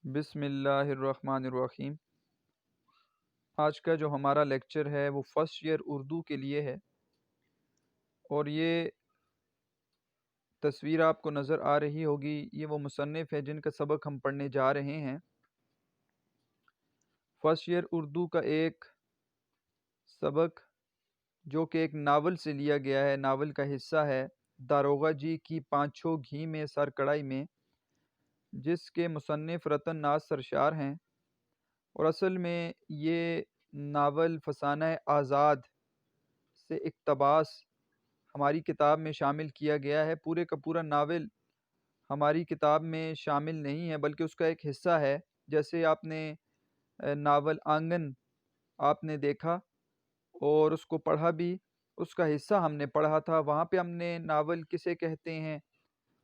بسم اللہ الرحمن الرحیم۔ آج کا جو ہمارا لیکچر ہے وہ فرسٹ ایئر اردو کے لیے ہے، اور یہ تصویر آپ کو نظر آ رہی ہوگی، یہ وہ مصنف ہے جن کا سبق ہم پڑھنے جا رہے ہیں۔ فرسٹ ایئر اردو کا ایک سبق جو کہ ایک ناول سے لیا گیا ہے، ناول کا حصہ ہے داروغہ جی کی پانچھوں گھی میں سر کڑھائی میں، جس کے مصنف رتن ناز سرشار ہیں، اور اصل میں یہ ناول فسانہ آزاد سے اقتباس ہماری کتاب میں شامل کیا گیا ہے۔ پورے کا پورا ناول ہماری کتاب میں شامل نہیں ہے، بلکہ اس کا ایک حصہ ہے۔ جیسے آپ نے ناول آنگن آپ نے دیکھا اور اس کو پڑھا بھی، اس کا حصہ ہم نے پڑھا تھا، وہاں پہ ہم نے ناول کسے کہتے ہیں،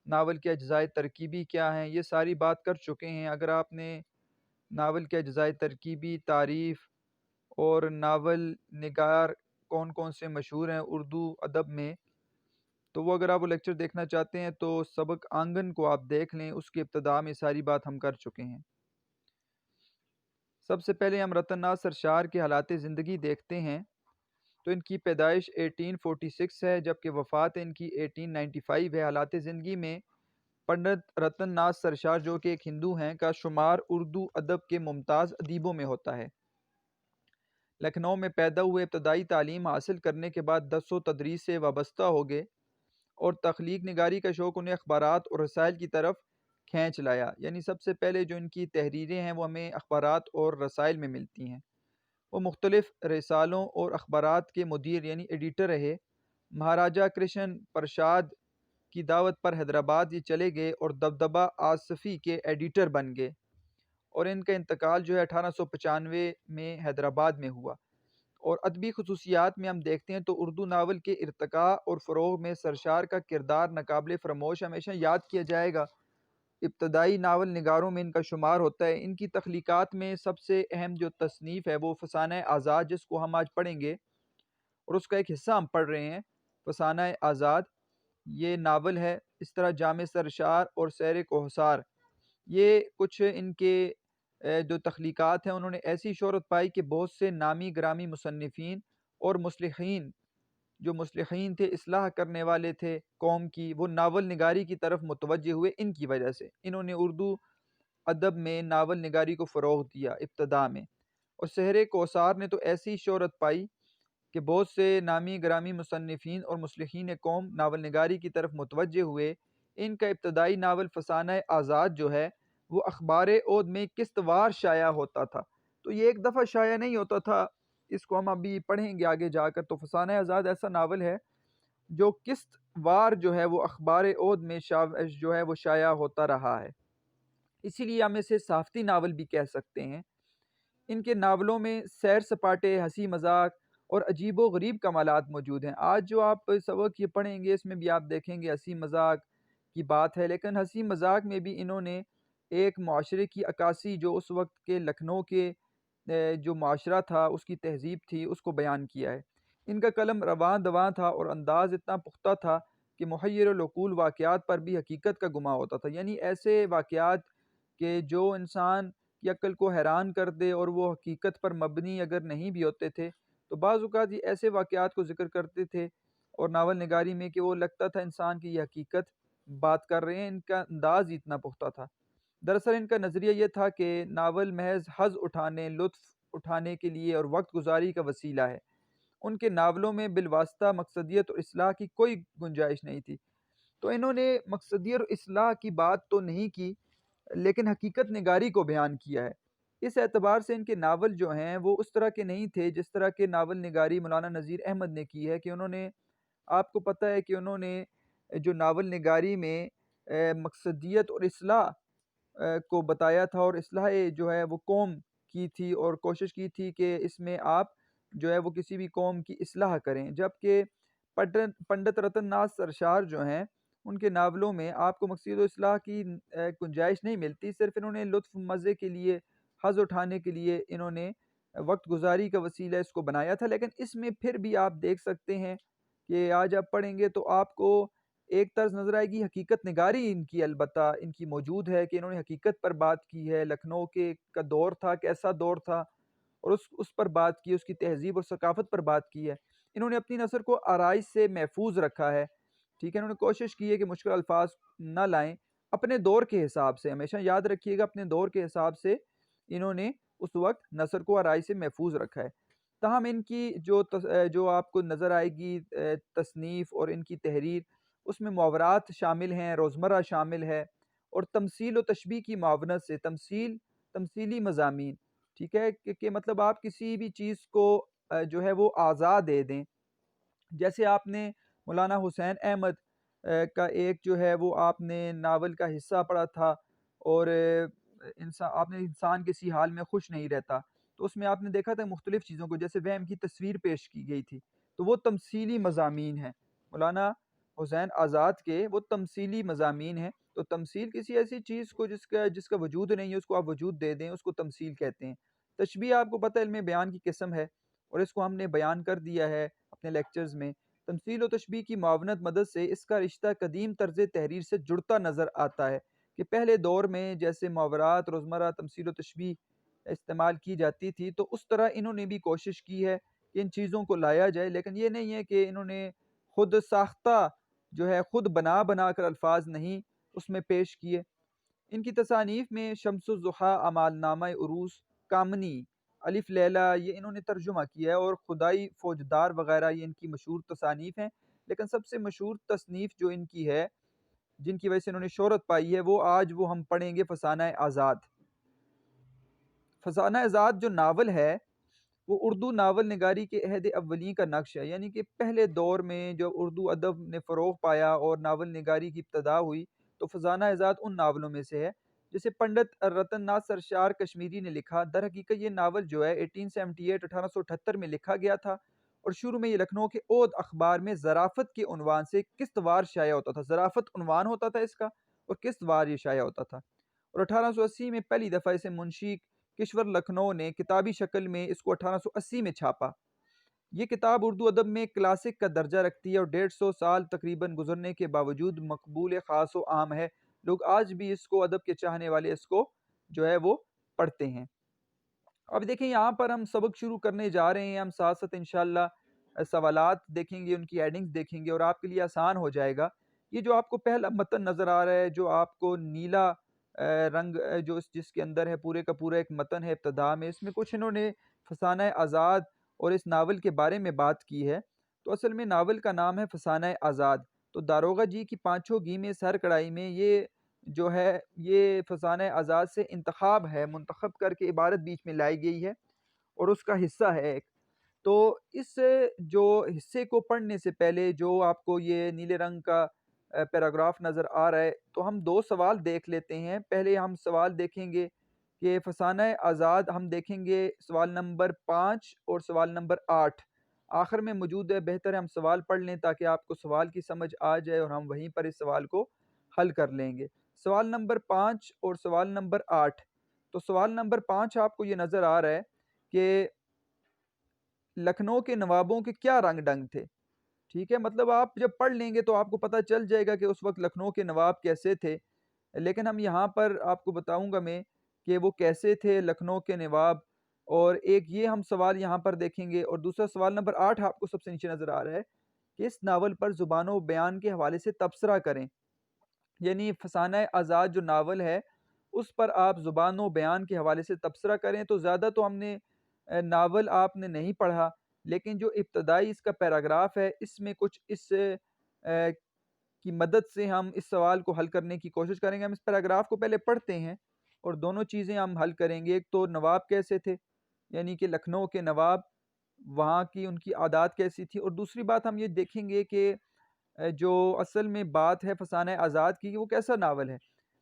ناول کے اجزائے ترکیبی کیا ہیں، یہ ساری بات کر چکے ہیں۔ اگر آپ نے ناول کے اجزائے ترکیبی، تعریف اور ناول نگار کون کون سے مشہور ہیں اردو ادب میں، تو وہ اگر آپ وہ لیکچر دیکھنا چاہتے ہیں تو سبق آنگن کو آپ دیکھ لیں، اس کی ابتدا میں ساری بات ہم کر چکے ہیں۔ سب سے پہلے ہم رتن ناز سرشار کے حالات زندگی دیکھتے ہیں۔ تو ان کی پیدائش 1846 ہے، جبکہ وفات ان کی 1895 ہے۔ حالات زندگی میں پنڈت رتن ناز سرشار جو کہ ایک ہندو ہیں کا شمار اردو ادب کے ممتاز ادیبوں میں ہوتا ہے۔ لکھنؤ میں پیدا ہوئے، ابتدائی تعلیم حاصل کرنے کے بعد درس و تدریس سے وابستہ ہو گئے، اور تخلیق نگاری کا شوق انہیں اخبارات اور رسائل کی طرف کھینچ لایا۔ یعنی سب سے پہلے جو ان کی تحریریں ہیں وہ ہمیں اخبارات اور رسائل میں ملتی ہیں۔ وہ مختلف رسالوں اور اخبارات کے مدیر یعنی ایڈیٹر رہے۔ مہاراجہ کرشن پرشاد کی دعوت پر حیدرآباد یہ چلے گئے اور دبدبہ آصفی کے ایڈیٹر بن گئے، اور ان کا انتقال جو ہے 1895 میں حیدرآباد میں ہوا۔ اور ادبی خصوصیات میں ہم دیکھتے ہیں تو اردو ناول کے ارتقاء اور فروغ میں سرشار کا کردار ناقابل فراموش ہمیشہ یاد کیا جائے گا۔ ابتدائی ناول نگاروں میں ان کا شمار ہوتا ہے۔ ان کی تخلیقات میں سب سے اہم جو تصنیف ہے وہ فسانہ آزاد، جس کو ہم آج پڑھیں گے، اور اس کا ایک حصہ ہم پڑھ رہے ہیں۔ فسانہ آزاد یہ ناول ہے۔ اس طرح جامع سرشار اور سیر کوہسار، یہ کچھ ان کے جو تخلیقات ہیں، انہوں نے ایسی شہرت پائی کہ بہت سے نامی گرامی مصنفین اور مصلحین، جو مصلحین تھے، اصلاح کرنے والے تھے قوم کی، وہ ناول نگاری کی طرف متوجہ ہوئے۔ ان کی وجہ سے انہوں نے اردو ادب میں ناول نگاری کو فروغ دیا ابتدا میں۔ اور سحر کوثر نے تو ایسی شہرت پائی کہ بہت سے نامی گرامی مصنفین اور مصلحین قوم ناول نگاری کی طرف متوجہ ہوئے۔ ان کا ابتدائی ناول فسانہ آزاد جو ہے وہ اخبار عود میں قسط وار شائع ہوتا تھا۔ تو یہ ایک دفعہ شائع نہیں ہوتا تھا، اس کو ہم ابھی پڑھیں گے آگے جا کر۔ تو فسانہ آزاد ایسا ناول ہے جو قسط وار جو ہے وہ اخبار عود میں جو ہے وہ شائع ہوتا رہا ہے، اسی لیے ہم اسے صحافتی ناول بھی کہہ سکتے ہیں۔ ان کے ناولوں میں سیر سپاٹے، ہنسی مذاق اور عجیب و غریب کمالات موجود ہیں۔ آج جو آپ سبق یہ پڑھیں گے اس میں بھی آپ دیکھیں گے ہنسی مذاق کی بات ہے، لیکن ہنسی مذاق میں بھی انہوں نے ایک معاشرے کی عکاسی جو اس وقت کے لکھنؤ کے جو معاشرہ تھا، اس کی تہذیب تھی، اس کو بیان کیا ہے۔ ان کا قلم رواں دواں تھا اور انداز اتنا پختہ تھا کہ محیر العقول واقعات پر بھی حقیقت کا گماں ہوتا تھا۔ یعنی ایسے واقعات کہ جو انسان کی عقل کو حیران کر دے، اور وہ حقیقت پر مبنی اگر نہیں بھی ہوتے تھے تو بعض اوقات یہ ایسے واقعات کو ذکر کرتے تھے اور ناول نگاری میں کہ وہ لگتا تھا انسان کی یہ حقیقت بات کر رہے ہیں۔ ان کا انداز ہی اتنا پختہ تھا۔ دراصل ان کا نظریہ یہ تھا کہ ناول محض حظ اٹھانے، لطف اٹھانے کے لیے اور وقت گزاری کا وسیلہ ہے۔ ان کے ناولوں میں بالواسطہ مقصدیت اور اصلاح کی کوئی گنجائش نہیں تھی۔ تو انہوں نے مقصدیت اور اصلاح کی بات تو نہیں کی، لیکن حقیقت نگاری کو بیان کیا ہے۔ اس اعتبار سے ان کے ناول جو ہیں وہ اس طرح کے نہیں تھے جس طرح کے ناول نگاری مولانا نذیر احمد نے کی ہے، کہ انہوں نے، آپ کو پتہ ہے کہ انہوں نے جو ناول نگاری میں مقصدیت اور اصلاح کو بتایا تھا، اور اصلاح جو ہے وہ قوم کی تھی، اور کوشش کی تھی کہ اس میں آپ جو ہے وہ کسی بھی قوم کی اصلاح کریں۔ جبکہ پنڈت رتن ناز سرشار جو ہیں ان کے ناولوں میں آپ کو مقصد و اصلاح کی گنجائش نہیں ملتی، صرف انہوں نے لطف مزے کے لیے، حظ اٹھانے کے لیے انہوں نے وقت گزاری کا وسیلہ اس کو بنایا تھا۔ لیکن اس میں پھر بھی آپ دیکھ سکتے ہیں کہ آج آپ پڑھیں گے تو آپ کو ایک طرز نظر آئے گی حقیقت نگاری ان کی، البتہ ان کی موجود ہے کہ انہوں نے حقیقت پر بات کی ہے، لکھنؤ کے کا دور تھا کیسا دور تھا، اور اس پر بات کی، اس کی تہذیب اور ثقافت پر بات کی ہے۔ انہوں نے اپنی نثر کو آرائش سے محفوظ رکھا ہے، ٹھیک ہے، انہوں نے کوشش کی ہے کہ مشکل الفاظ نہ لائیں، اپنے دور کے حساب سے، ہمیشہ یاد رکھیے گا اپنے دور کے حساب سے انہوں نے اس وقت نثر کو آرائش سے محفوظ رکھا ہے۔ تاہم ان کی جو آپ کو نظر آئے گی تصنیف اور ان کی تحریر، اس میں محاورات شامل ہیں، روزمرہ شامل ہے، اور تمثیل و تشبیہ کی معاونت سے تمثیلی مضامین، ٹھیک ہے، کہ مطلب آپ کسی بھی چیز کو جو ہے وہ آزاد دے دیں۔ جیسے آپ نے مولانا حسین احمد کا ایک جو ہے وہ آپ نے ناول کا حصہ پڑھا تھا، اور آپ نے انسان کسی حال میں خوش نہیں رہتا، تو اس میں آپ نے دیکھا تھا مختلف چیزوں کو، جیسے وہم کی تصویر پیش کی گئی تھی، تو وہ تمثیلی مضامین ہیں مولانا حسین آزاد کے، وہ تمثیلی مضامین ہیں۔ تو تمثیل کسی ایسی چیز کو جس کا وجود نہیں ہے اس کو آپ وجود دے دیں، اس کو تمثیل کہتے ہیں۔ تشبیہ آپ کو پتہ ہے علم بیان کی قسم ہے، اور اس کو ہم نے بیان کر دیا ہے اپنے لیکچرز میں۔ تمثیل و تشبیہ کی معاونت مدد سے اس کا رشتہ قدیم طرز تحریر سے جڑتا نظر آتا ہے، کہ پہلے دور میں جیسے محاورات روزمرہ تمثیل و تشبیہ استعمال کی جاتی تھی، تو اس طرح انہوں نے بھی کوشش کی ہے کہ ان چیزوں کو لایا جائے، لیکن یہ نہیں ہے کہ انہوں نے خود ساختہ جو ہے خود بنا بنا کر الفاظ نہیں اس میں پیش کیے۔ ان کی تصانیف میں شمس الضحیٰ، اعمال نامہ عروس، کامنی، الف لیلہ، یہ انہوں نے ترجمہ کیا ہے، اور خدائی فوجدار وغیرہ یہ ان کی مشہور تصانیف ہیں۔ لیکن سب سے مشہور تصنیف جو ان کی ہے، جن کی وجہ سے انہوں نے شہرت پائی ہے، وہ آج وہ ہم پڑھیں گے فسانہ آزاد۔ فسانہ آزاد جو ناول ہے وہ اردو ناول نگاری کے عہد اولی کا نقش ہے، یعنی کہ پہلے دور میں جب اردو ادب نے فروغ پایا اور ناول نگاری کی ابتدا ہوئی، تو فسانہ آزاد ان ناولوں میں سے ہے جسے پنڈت رتن ناتھ سرشار کشمیری نے لکھا۔ در حقیقت یہ ناول جو ہے 1878 میں لکھا گیا تھا، اور شروع میں یہ لکھنؤ کے عود اخبار میں ظرافت کے عنوان سے قسط وار شائع ہوتا تھا، ظرافت عنوان ہوتا تھا اس کا، اور قسط وار یہ شائع ہوتا تھا۔ اور 1880 میں پہلی دفعہ اسے منشی کشور لکھنؤ نے کتابی شکل میں اس کو 1880 میں چھاپا۔ یہ کتاب اردو ادب میں کلاسک کا درجہ رکھتی ہے، اور 150 سال تقریباً گزرنے کے باوجود مقبول خاص و عام ہے۔ لوگ آج بھی اس کو، ادب کے چاہنے والے اس کو جو ہے وہ پڑھتے ہیں۔ اب دیکھیں یہاں پر ہم سبق شروع کرنے جا رہے ہیں، ہم ساتھ ساتھ انشاءاللہ سوالات دیکھیں گے، ان کی ایڈنگز دیکھیں گے، اور آپ کے لیے آسان ہو جائے گا۔ یہ جو آپ کو پہلا متن نظر آ رہا ہے، جو آپ کو نیلا رنگ جو جس کے اندر ہے، پورے کا پورا ایک متن ہے ابتدا میں، اس میں کچھ انہوں نے فسانہ آزاد اور اس ناول کے بارے میں بات کی ہے۔ تو اصل میں ناول کا نام ہے فسانہ آزاد۔ تو داروغہ جی کی پانچوں گیمیں سر کڑائی میں یہ جو ہے یہ فسانہ آزاد سے انتخاب ہے، منتخب کر کے عبارت بیچ میں لائی گئی ہے، اور اس کا حصہ ہے ایک۔ تو اس جو حصے کو پڑھنے سے پہلے جو آپ کو یہ نیلے رنگ کا پیراگراف نظر آ رہا ہے، تو ہم دو سوال دیکھ لیتے ہیں۔ پہلے ہم سوال دیکھیں گے کہ فسانہ آزاد، ہم دیکھیں گے سوال نمبر 5 اور سوال نمبر 8 آخر میں موجود ہے۔ بہتر ہے ہم سوال پڑھ لیں تاکہ آپ کو سوال کی سمجھ آ جائے، اور ہم وہیں پر اس سوال کو حل کر لیں گے۔ سوال نمبر 5 اور سوال نمبر 8۔ تو سوال نمبر 5 آپ کو یہ نظر آ رہا ہے کہ لکھنؤ کے نوابوں کے کیا رنگ ڈنگ تھے، ٹھیک ہے، مطلب آپ جب پڑھ لیں گے تو آپ کو پتہ چل جائے گا کہ اس وقت لکھنؤ کے نواب کیسے تھے، لیکن ہم یہاں پر آپ کو بتاؤں گا میں کہ وہ کیسے تھے لکھنؤ کے نواب۔ اور ایک یہ ہم سوال یہاں پر دیکھیں گے، اور دوسرا سوال نمبر 8 آپ کو سب سے نیچے نظر آ رہا ہے کہ اس ناول پر زبان و بیان کے حوالے سے تبصرہ کریں، یعنی فسانہ آزاد جو ناول ہے اس پر آپ زبان و بیان کے حوالے سے تبصرہ کریں۔ تو زیادہ تو ہم نے ناول آپ نے نہیں پڑھا، لیکن جو ابتدائی اس کا پیراگراف ہے اس میں کچھ اس کی مدد سے ہم اس سوال کو حل کرنے کی کوشش کریں گے۔ ہم اس پیراگراف کو پہلے پڑھتے ہیں اور دونوں چیزیں ہم حل کریں گے۔ ایک تو نواب کیسے تھے، یعنی کہ لکھنؤ کے نواب، وہاں کی ان کی عادات کیسی تھی، اور دوسری بات ہم یہ دیکھیں گے کہ جو اصل میں بات ہے فسانہ آزاد کی، وہ کیسا ناول ہے۔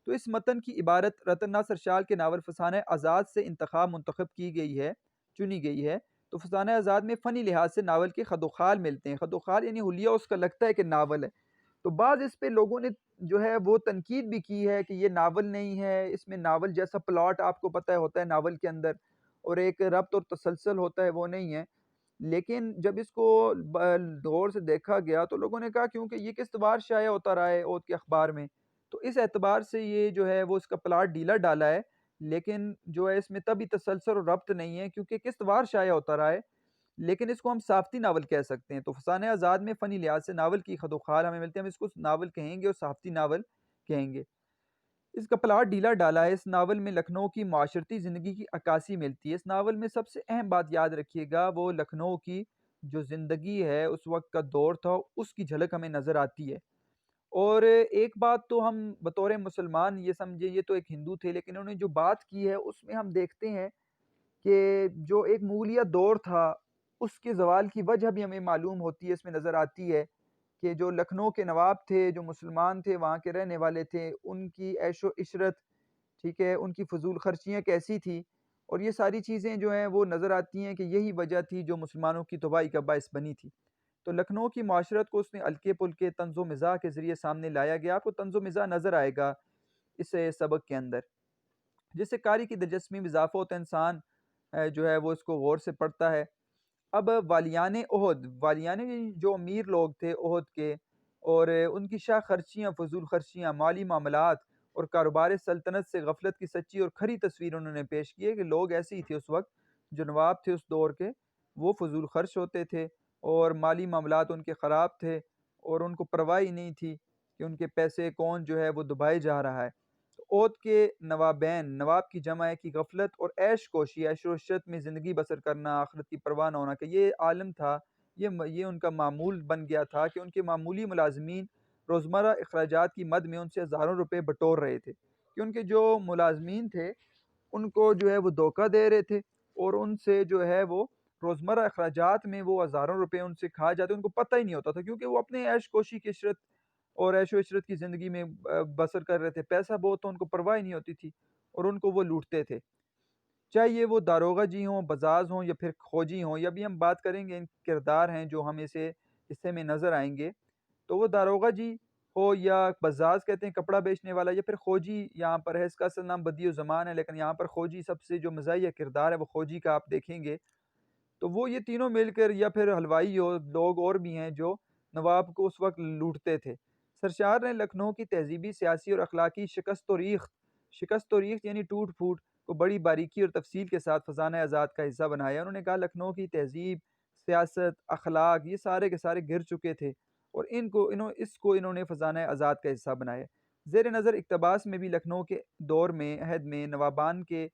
تو اس متن کی عبارت رتن ناتھ سرشار کے ناول فسانہ آزاد سے منتخب کی گئی ہے، چنی گئی ہے۔ تو فسانہ آزاد میں فنی لحاظ سے ناول کے خد و خال ملتے ہیں۔ خد و خال یعنی حلیہ اس کا لگتا ہے کہ ناول ہے۔ تو بعض اس پہ لوگوں نے جو ہے وہ تنقید بھی کی ہے کہ یہ ناول نہیں ہے، اس میں ناول جیسا پلاٹ آپ کو پتہ ہوتا ہے ناول کے اندر، اور ایک ربط اور تسلسل ہوتا ہے، وہ نہیں ہے۔ لیکن جب اس کو غور سے دیکھا گیا تو لوگوں نے کہا کیونکہ یہ کس اعتبار شائع ہوتا رہا ہے اوت کے اخبار میں، تو اس اعتبار سے یہ جو ہے وہ اس کا پلاٹ ڈیلا ڈالا ہے، لیکن جو ہے اس میں تبھی تسلسل اور ربط نہیں ہے کیونکہ کس اعتبار شائع ہوتا رہا ہے، لیکن اس کو ہم صحافتی ناول کہہ سکتے ہیں۔ تو فسانہ آزاد میں فنی لحاظ سے ناول کی خد و خال ہمیں ملتے ہیں، ہم اس کو ناول کہیں گے اور صحافتی ناول کہیں گے۔ اس کا پلاٹ ڈھیلا ڈالا ہے۔ اس ناول میں لکھنؤ کی معاشرتی زندگی کی عکاسی ملتی ہے۔ اس ناول میں سب سے اہم بات یاد رکھیے گا، وہ لکھنؤ کی جو زندگی ہے اس وقت کا دور تھا، اس کی جھلک ہمیں نظر آتی ہے۔ اور ایک بات تو ہم بطور مسلمان یہ سمجھے، یہ تو ایک ہندو تھے، لیکن انہوں نے جو بات کی ہے اس میں ہم دیکھتے ہیں کہ جو ایک مغلیہ دور تھا اس کے زوال کی وجہ بھی ہمیں معلوم ہوتی ہے، اس میں نظر آتی ہے کہ جو لکھنؤ کے نواب تھے، جو مسلمان تھے، وہاں کے رہنے والے تھے، ان کی عیش و عشرت، ٹھیک ہے، ان کی فضول خرچیاں کیسی تھی، اور یہ ساری چیزیں جو ہیں وہ نظر آتی ہیں کہ یہی وجہ تھی جو مسلمانوں کی تباہی کا باعث بنی تھی۔ تو لکھنؤ کی معاشرت کو اس نے ہلکے پھلکے طنز و مزاح کے ذریعے سامنے لایا گیا۔ آپ کو طنز و مزاح نظر آئے گا اس سبق کے اندر، جس سے قاری کی دلچسپی میں اضافہ ہوتا ہے، انسان جو ہے وہ اس کو غور سے پڑھتا ہے۔ اب والیان عہد، والیان جو امیر لوگ تھے عہد کے، اور ان کی شاہ خرچیاں، فضول خرچیاں، مالی معاملات اور کاروبار سلطنت سے غفلت کی سچی اور کھری تصویر انہوں نے پیش کی ہے کہ لوگ ایسے ہی تھے اس وقت، جو نواب تھے اس دور کے، وہ فضول خرچ ہوتے تھے اور مالی معاملات ان کے خراب تھے، اور ان کو پرواہ ہی نہیں تھی کہ ان کے پیسے کون جو ہے وہ دبائے جا رہا ہے۔ اوت کے نوابین، نواب کی جمع ہے، کی غفلت اور عیش کوشی، عیش و عشرت میں زندگی بسر کرنا، آخرت کی پرواہ نہ ہونا، کہ یہ عالم تھا، یہ ان کا معمول بن گیا تھا کہ ان کے معمولی ملازمین روزمرہ اخراجات کی مد میں ان سے ہزاروں روپے بٹور رہے تھے، کہ ان کے جو ملازمین تھے ان کو جو ہے وہ دھوکہ دے رہے تھے، اور ان سے جو ہے وہ روزمرہ اخراجات میں وہ ہزاروں روپے ان سے کھا جاتے، ان کو پتہ ہی نہیں ہوتا تھا، کیونکہ وہ اپنے عیش کوشی کی عشرت اور عیش و عشرت کی زندگی میں بسر کر رہے تھے، پیسہ بہت تو ان کو پرواہ ہی نہیں ہوتی تھی، اور ان کو وہ لوٹتے تھے، چاہے یہ وہ داروغہ جی ہوں، بزاز ہوں، یا پھر کھوجی ہوں، یا بھی ہم بات کریں گے ان کردار ہیں جو ہمیں سے حصے میں نظر آئیں گے، تو وہ داروغہ جی ہو یا بزاز کہتے ہیں کپڑا بیچنے والا، یا پھر کھوجی یہاں پر ہے، اس کا اصل نام بدیع الزمان ہے، لیکن یہاں پر کھوجی سب سے جو مزاحیہ کردار ہے وہ کھوجی کا آپ دیکھیں گے، تو وہ یہ تینوں مل کر، یا پھر حلوائی ہو، لوگ اور بھی ہیں جو نواب کو اس وقت لوٹتے تھے۔ سرشار نے لکھنؤ کی تہذیبی، سیاسی اور اخلاقی شکست و ریخت یعنی ٹوٹ پھوٹ کو بڑی باریکی اور تفصیل کے ساتھ فسانہ آزاد کا حصہ بنایا۔ انہوں نے کہا لکھنؤ کی تہذیب، سیاست، اخلاق، یہ سارے کے سارے گر چکے تھے، اور انہوں نے فسانہ آزاد کا حصہ بنایا۔ زیر نظر اقتباس میں بھی لکھنؤ کے دور میں عہد میں نوابان کے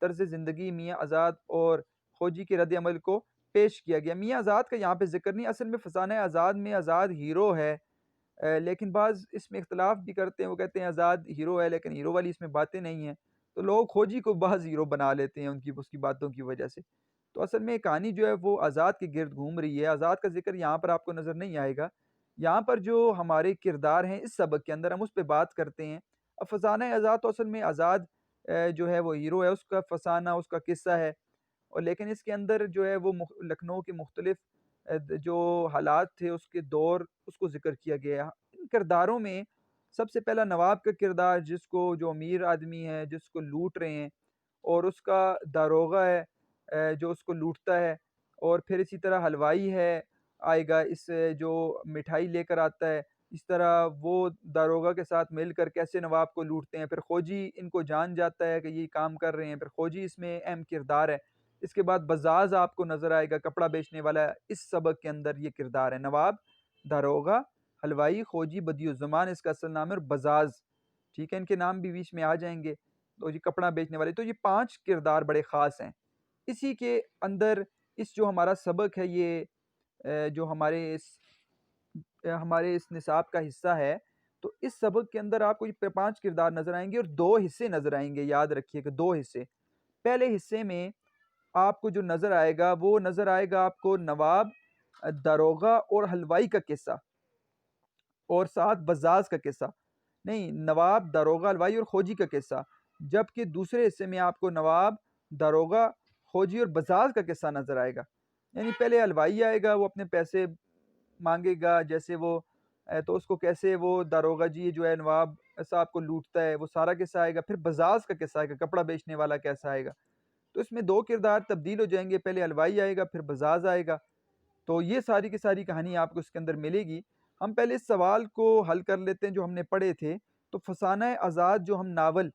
طرز زندگی، میاں آزاد اور کھوجی کے رد عمل کو پیش کیا گیا۔ میاں آزاد کا یہاں پہ ذکر نہیں، اصل میں فسانہ آزاد میں آزاد ہیرو ہے، لیکن بعض اس میں اختلاف بھی کرتے ہیں، وہ کہتے ہیں آزاد ہیرو ہے لیکن ہیرو والی اس میں باتیں نہیں ہیں، تو لوگ کھوجی کو بعض ہیرو بنا لیتے ہیں اس کی باتوں کی وجہ سے۔ تو اصل میں کہانی جو ہے وہ آزاد کے گرد گھوم رہی ہے۔ آزاد کا ذکر یہاں پر آپ کو نظر نہیں آئے گا، یہاں پر جو ہمارے کردار ہیں اس سبق کے اندر ہم اس پہ بات کرتے ہیں۔ اب فسانہ آزاد تو اصل میں آزاد جو ہے وہ ہیرو ہے، اس کا فسانہ، اس کا قصہ ہے، اور لیکن اس کے اندر جو ہے وہ لکھنؤ کے مختلف جو حالات تھے اس کے دور، اس کو ذکر کیا گیا ہے۔ ان کرداروں میں سب سے پہلا نواب کا کردار، جس کو جو امیر آدمی ہے جس کو لوٹ رہے ہیں، اور اس کا داروغہ ہے جو اس کو لوٹتا ہے، اور پھر اسی طرح حلوائی ہے آئے گا، اس جو مٹھائی لے کر آتا ہے، اس طرح وہ داروغہ کے ساتھ مل کر کیسے نواب کو لوٹتے ہیں، پھر کھوجی ان کو جان جاتا ہے کہ یہ کام کر رہے ہیں، پھر کھوجی اس میں اہم کردار ہے۔ اس کے بعد بزاز آپ کو نظر آئے گا، کپڑا بیچنے والا، اس سبق کے اندر یہ کردار ہے، نواب، داروغہ، حلوائی، کھوجی، بدیع الزمان اس کا اصل نام ہے، اور بزاز، ٹھیک ہے، ان کے نام بھی بیچ میں آ جائیں گے، تو یہ کپڑا بیچنے والے، تو یہ 5 کردار بڑے خاص ہیں۔ اسی کے اندر اس جو ہمارا سبق ہے، یہ جو ہمارے اس نصاب کا حصہ ہے، تو اس سبق کے اندر آپ کو یہ 5 کردار نظر آئیں گے، اور 2 حصے نظر آئیں گے، یاد رکھیے کہ 2 حصے۔ پہلے حصے میں آپ کو جو نظر آئے گا وہ نظر آئے گا آپ کو نواب، داروغہ اور حلوائی کا قصہ، اور ساتھ بزاز کا قصہ، نہیں، نواب، داروغہ، حلوائی اور کھوجی کا قصہ، جبکہ دوسرے حصے میں آپ کو نواب، داروغہ، کھوجی اور بزاز کا قصہ نظر آئے گا۔ یعنی پہلے حلوائی آئے گا، وہ اپنے پیسے مانگے گا، جیسے وہ تو اس کو کیسے وہ داروغہ جی جو ہے نواب صاحب کو لوٹتا ہے، وہ سارا قصہ آئے گا۔ پھر بزاز کا قصہ آئے گا، کپڑا بیچنے والا کیسا آئے گا۔ تو اس میں دو کردار تبدیل ہو جائیں گے، پہلے حلوائی آئے گا پھر بزاز آئے گا، تو یہ ساری کی ساری کہانی آپ کو اس کے اندر ملے گی۔ ہم پہلے اس سوال کو حل کر لیتے ہیں جو ہم نے پڑھے تھے۔ تو فسانہ آزاد جو ہم ناول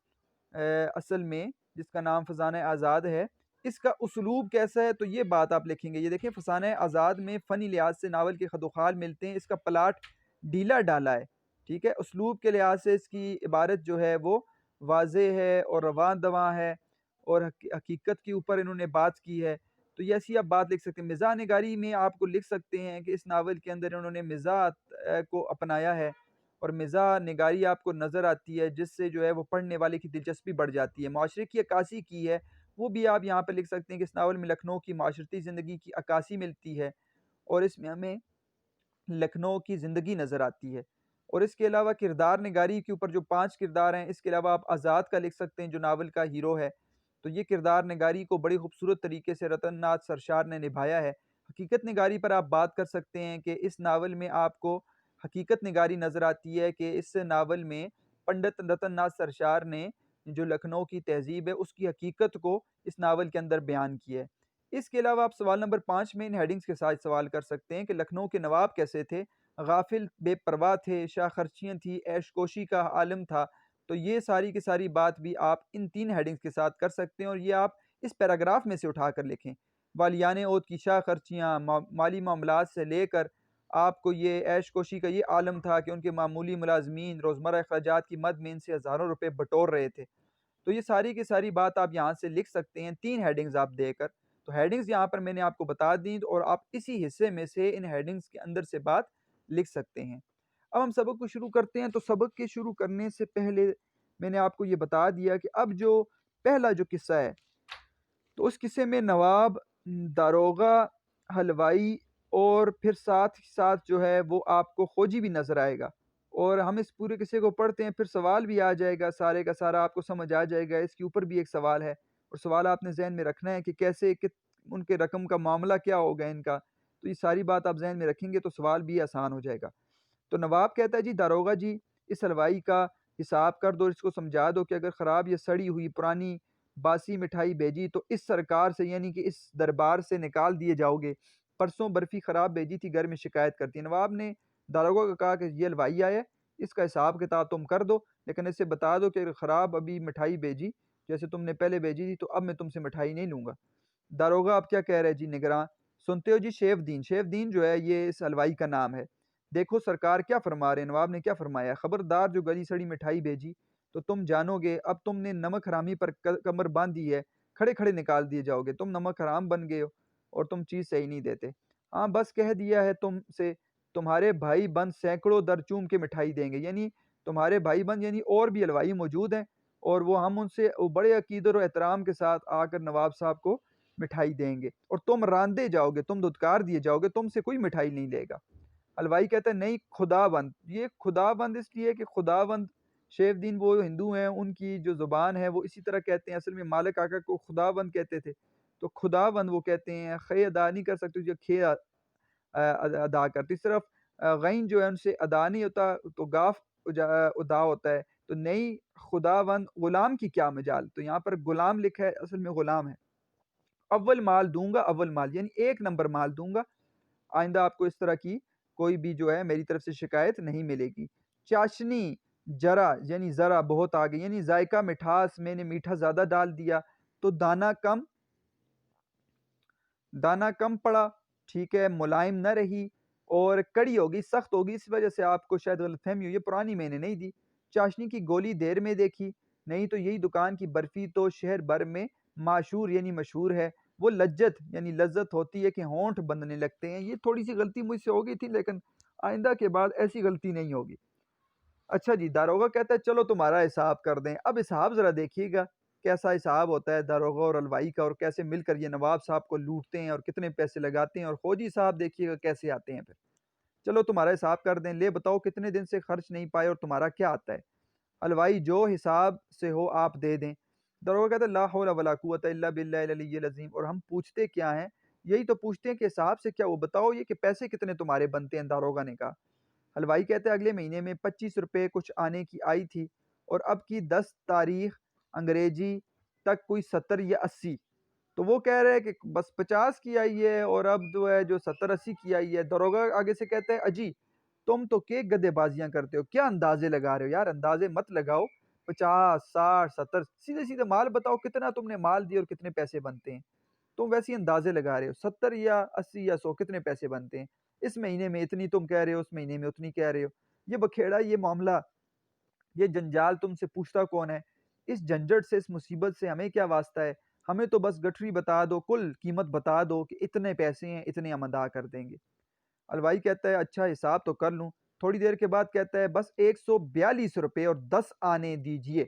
اصل میں جس کا نام فسانہ آزاد ہے، اس کا اسلوب کیسا ہے، تو یہ بات آپ لکھیں گے۔ یہ دیکھیں فسانہ آزاد میں فنی لحاظ سے ناول کے خد و خال ملتے ہیں، اس کا پلاٹ ڈھیلا ڈالا ہے، ٹھیک ہے، اسلوب کے لحاظ سے اس کی عبارت جو ہے وہ واضح ہے اور رواں دواں ہے، اور حقیقت کے اوپر انہوں نے بات کی ہے، تو یہ ایسی آپ بات لکھ سکتے ہیں۔ مزاح نگاری میں آپ کو لکھ سکتے ہیں کہ اس ناول کے اندر انہوں نے مزاح کو اپنایا ہے، اور مزاح نگاری آپ کو نظر آتی ہے جس سے جو ہے وہ پڑھنے والے کی دلچسپی بڑھ جاتی ہے۔ معاشرے کی عکاسی کی ہے، وہ بھی آپ یہاں پہ لکھ سکتے ہیں کہ اس ناول میں لکھنؤ کی معاشرتی زندگی کی عکاسی ملتی ہے، اور اس میں ہمیں لکھنؤ کی زندگی نظر آتی ہے۔ اور اس کے علاوہ کردار نگاری کے اوپر جو 5 کردار ہیں، اس کے علاوہ آپ آزاد کا لکھ سکتے ہیں جو ناول کا ہیرو ہے، تو یہ کردار نگاری کو بڑی خوبصورت طریقے سے رتن ناتھ سرشار نے نبھایا ہے۔ حقیقت نگاری پر آپ بات کر سکتے ہیں کہ اس ناول میں آپ کو حقیقت نگاری نظر آتی ہے کہ اس ناول میں پنڈت رتن ناتھ سرشار نے جو لکھنؤ کی تہذیب ہے اس کی حقیقت کو اس ناول کے اندر بیان کیا ہے۔ اس کے علاوہ آپ سوال نمبر 5 میں ان ہیڈنگز کے ساتھ سوال کر سکتے ہیں کہ لکھنؤ کے نواب کیسے تھے، غافل بے پرواہ تھے، شاہ خرچیاں تھی، عیش کوشی کا عالم تھا، تو یہ ساری کی ساری بات بھی آپ ان 3 ہیڈنگز کے ساتھ کر سکتے ہیں، اور یہ آپ اس پیراگراف میں سے اٹھا کر لکھیں۔ والیان عود کی شاہ خرچیاں، مالی معاملات سے لے کر آپ کو یہ عیش کوشی کا یہ عالم تھا کہ ان کے معمولی ملازمین روزمرہ اخراجات کی مد میں ان سے ہزاروں روپے بٹور رہے تھے، تو یہ ساری کی ساری بات آپ یہاں سے لکھ سکتے ہیں 3 ہیڈنگز آپ دے کر۔ تو ہیڈنگز یہاں پر میں نے آپ کو بتا دیں، اور آپ اسی حصے میں سے ان ہیڈنگز کے اندر سے بات لکھ سکتے ہیں۔ اب ہم سبق کو شروع کرتے ہیں۔ تو سبق کے شروع کرنے سے پہلے میں نے آپ کو یہ بتا دیا کہ اب جو پہلا جو قصہ ہے، تو اس قصے میں نواب، داروغہ، حلوائی، اور پھر ساتھ ساتھ جو ہے وہ آپ کو خوجی بھی نظر آئے گا، اور ہم اس پورے قصے کو پڑھتے ہیں، پھر سوال بھی آ جائے گا، سارے کا سارا آپ کو سمجھ آ جائے گا، اس کے اوپر بھی ایک سوال ہے، اور سوال آپ نے ذہن میں رکھنا ہے کہ کیسے ان کے رقم کا معاملہ کیا ہوگا ان کا، تو یہ ساری بات آپ ذہن میں رکھیں گے تو سوال بھی آسان ہو جائے گا۔ تو نواب کہتا ہے جی داروغہ جی، اس حلوائی کا حساب کر دو، اس کو سمجھا دو کہ اگر خراب یا سڑی ہوئی پرانی باسی مٹھائی بھیجی تو اس سرکار سے یعنی کہ اس دربار سے نکال دیے جاؤ گے، پرسوں برفی خراب بھیجی تھی، گھر میں شکایت کرتی ہے۔ نواب نے داروغہ کو کہا کہ یہ حلوائی آیا ہے، اس کا حساب کتاب تم کر دو، لیکن اسے بتا دو کہ اگر خراب ابھی مٹھائی بھیجی جیسے تم نے پہلے بھیجی تھی تو اب میں تم سے مٹھائی نہیں لوں گا۔ داروغہ اب کیا کہہ رہے جی نگراں، سنتے ہو جی شیف دین، شیف دین جو ہے یہ اس حلوائی کا نام ہے، دیکھو سرکار کیا فرما رہے ہیں۔ نواب نے کیا فرمایا، خبردار جو گلی سڑی مٹھائی بھیجی تو تم جانو گے اب تم نے نمک حرامی پر کمر باندھی ہے، کھڑے کھڑے نکال دیے جاؤ گے، تم نمک حرام بن گئے ہو اور تم چیز صحیح نہیں دیتے۔ ہاں بس کہہ دیا ہے تم سے، تمہارے بھائی بند سینکڑوں در چوم کے مٹھائی دیں گے، یعنی تمہارے بھائی بند یعنی اور بھی حلوائی موجود ہیں، اور وہ ہم ان سے بڑے عقیدت و احترام کے ساتھ آ کر نواب صاحب کو مٹھائی دیں گے، اور تم راندے جاؤ گے، تم دھتکار دیے جاؤ گے، تم سے کوئی مٹھائی نہیں لے گا۔ حلوائی کہتا ہے نہیں خدا بند، یہ خدا بند اس لیے کہ خدا بند شیف دین وہ ہندو ہیں، ان کی جو زبان ہے وہ اسی طرح کہتے ہیں، اصل میں مالک آقا کو خدا بند کہتے تھے، تو خدا بند وہ کہتے ہیں، خے ادا نہیں کر سکتے جو کھے ادا کرتی، صرف غین جو ہے ان سے ادا نہیں ہوتا تو گاف ادا ہوتا ہے، تو نئی خدا بند غلام کی کیا مجال، تو یہاں پر غلام لکھا ہے، اصل میں غلام ہے۔ اول مال دوں گا، اول مال یعنی 1 نمبر مال دوں گا، آئندہ آپ کو اس طرح کی کوئی بھی جو ہے میری طرف سے شکایت نہیں ملے گی۔ چاشنی جرا یعنی ذرا بہت آگے، یعنی ذائقہ مٹھاس میں نے میٹھا زیادہ ڈال دیا، تو دانا کم پڑا، ٹھیک ہے، ملائم نہ رہی اور کڑی ہوگی، سخت ہوگی، اس وجہ سے آپ کو شاید غلط فہمی ہوئی، یہ پرانی میں نے نہیں دی۔ چاشنی کی گولی دیر میں دیکھی، نہیں تو یہی دکان کی برفی تو شہر بھر میں معشور یعنی مشہور ہے، وہ لجت یعنی لذت ہوتی ہے کہ ہونٹ بندنے لگتے ہیں۔ یہ تھوڑی سی غلطی مجھ سے ہو گئی تھی، لیکن آئندہ کے بعد ایسی غلطی نہیں ہوگی۔ اچھا جی، داروغہ کہتا ہے چلو تمہارا حساب کر دیں، اب حساب ذرا دیکھیے گا کیسا حساب ہوتا ہے داروغہ اور حلوائی کا، اور کیسے مل کر یہ نواب صاحب کو لوٹتے ہیں اور کتنے پیسے لگاتے ہیں، اور خوجی صاحب دیکھیے گا کیسے آتے ہیں پھر۔ چلو تمہارا حساب کر دیں، لے بتاؤ کتنے دن سے خرچ نہیں پائے اور تمہارا کیا آتا ہے۔ حلوائی جو حساب سے ہو آپ دے دیں۔ داروغہ کہتا ہے لا حول ولا قوت الا باللہ العلی العظیم، اور ہم پوچھتے کیا ہیں، یہی تو پوچھتے ہیں کہ حساب سے کیا، وہ بتاؤ یہ کہ پیسے کتنے تمہارے بنتے ہیں۔ داروغہ نے کہا، حلوائی کہتے ہیں اگلے مہینے میں 25 روپے کچھ آنے کی آئی تھی، اور اب کی 10 تاریخ انگریزی تک کوئی 70 یا 80، تو وہ کہہ رہے ہیں کہ بس 50 کی آئی ہے اور اب جو ہے جو 70-80 کی آئی ہے. داروغہ آگے سے کہتا ہے اجی تم تو کے گدے بازیاں کرتے ہو, کیا اندازے لگا رہے ہو یار, اندازے مت لگاؤ. 50 60 70 سیدھے سیدھے مال بتاؤ کتنا تم نے مال دیا اور کتنے پیسے بنتے ہیں. تم ویسے اندازے لگا رہے ہو 70 یا 80 یا 100 کتنے پیسے بنتے ہیں, اس مہینے میں اتنی تم کہہ رہے ہو, اس مہینے میں اتنی کہہ رہے ہو. یہ بکھیڑا, یہ معاملہ, یہ جنجال تم سے پوچھتا کون ہے؟ اس جھنجھٹ سے, اس مصیبت سے ہمیں کیا واسطہ ہے؟ ہمیں تو بس گٹھری بتا دو, کل قیمت بتا دو کہ اتنے پیسے ہیں, اتنے ہم ادا کر دیں گے. الوائی کہتا ہے اچھا حساب تو کر لوں. تھوڑی دیر کے بعد کہتا ہے بس 142 روپے اور 10 آنے دیجئے.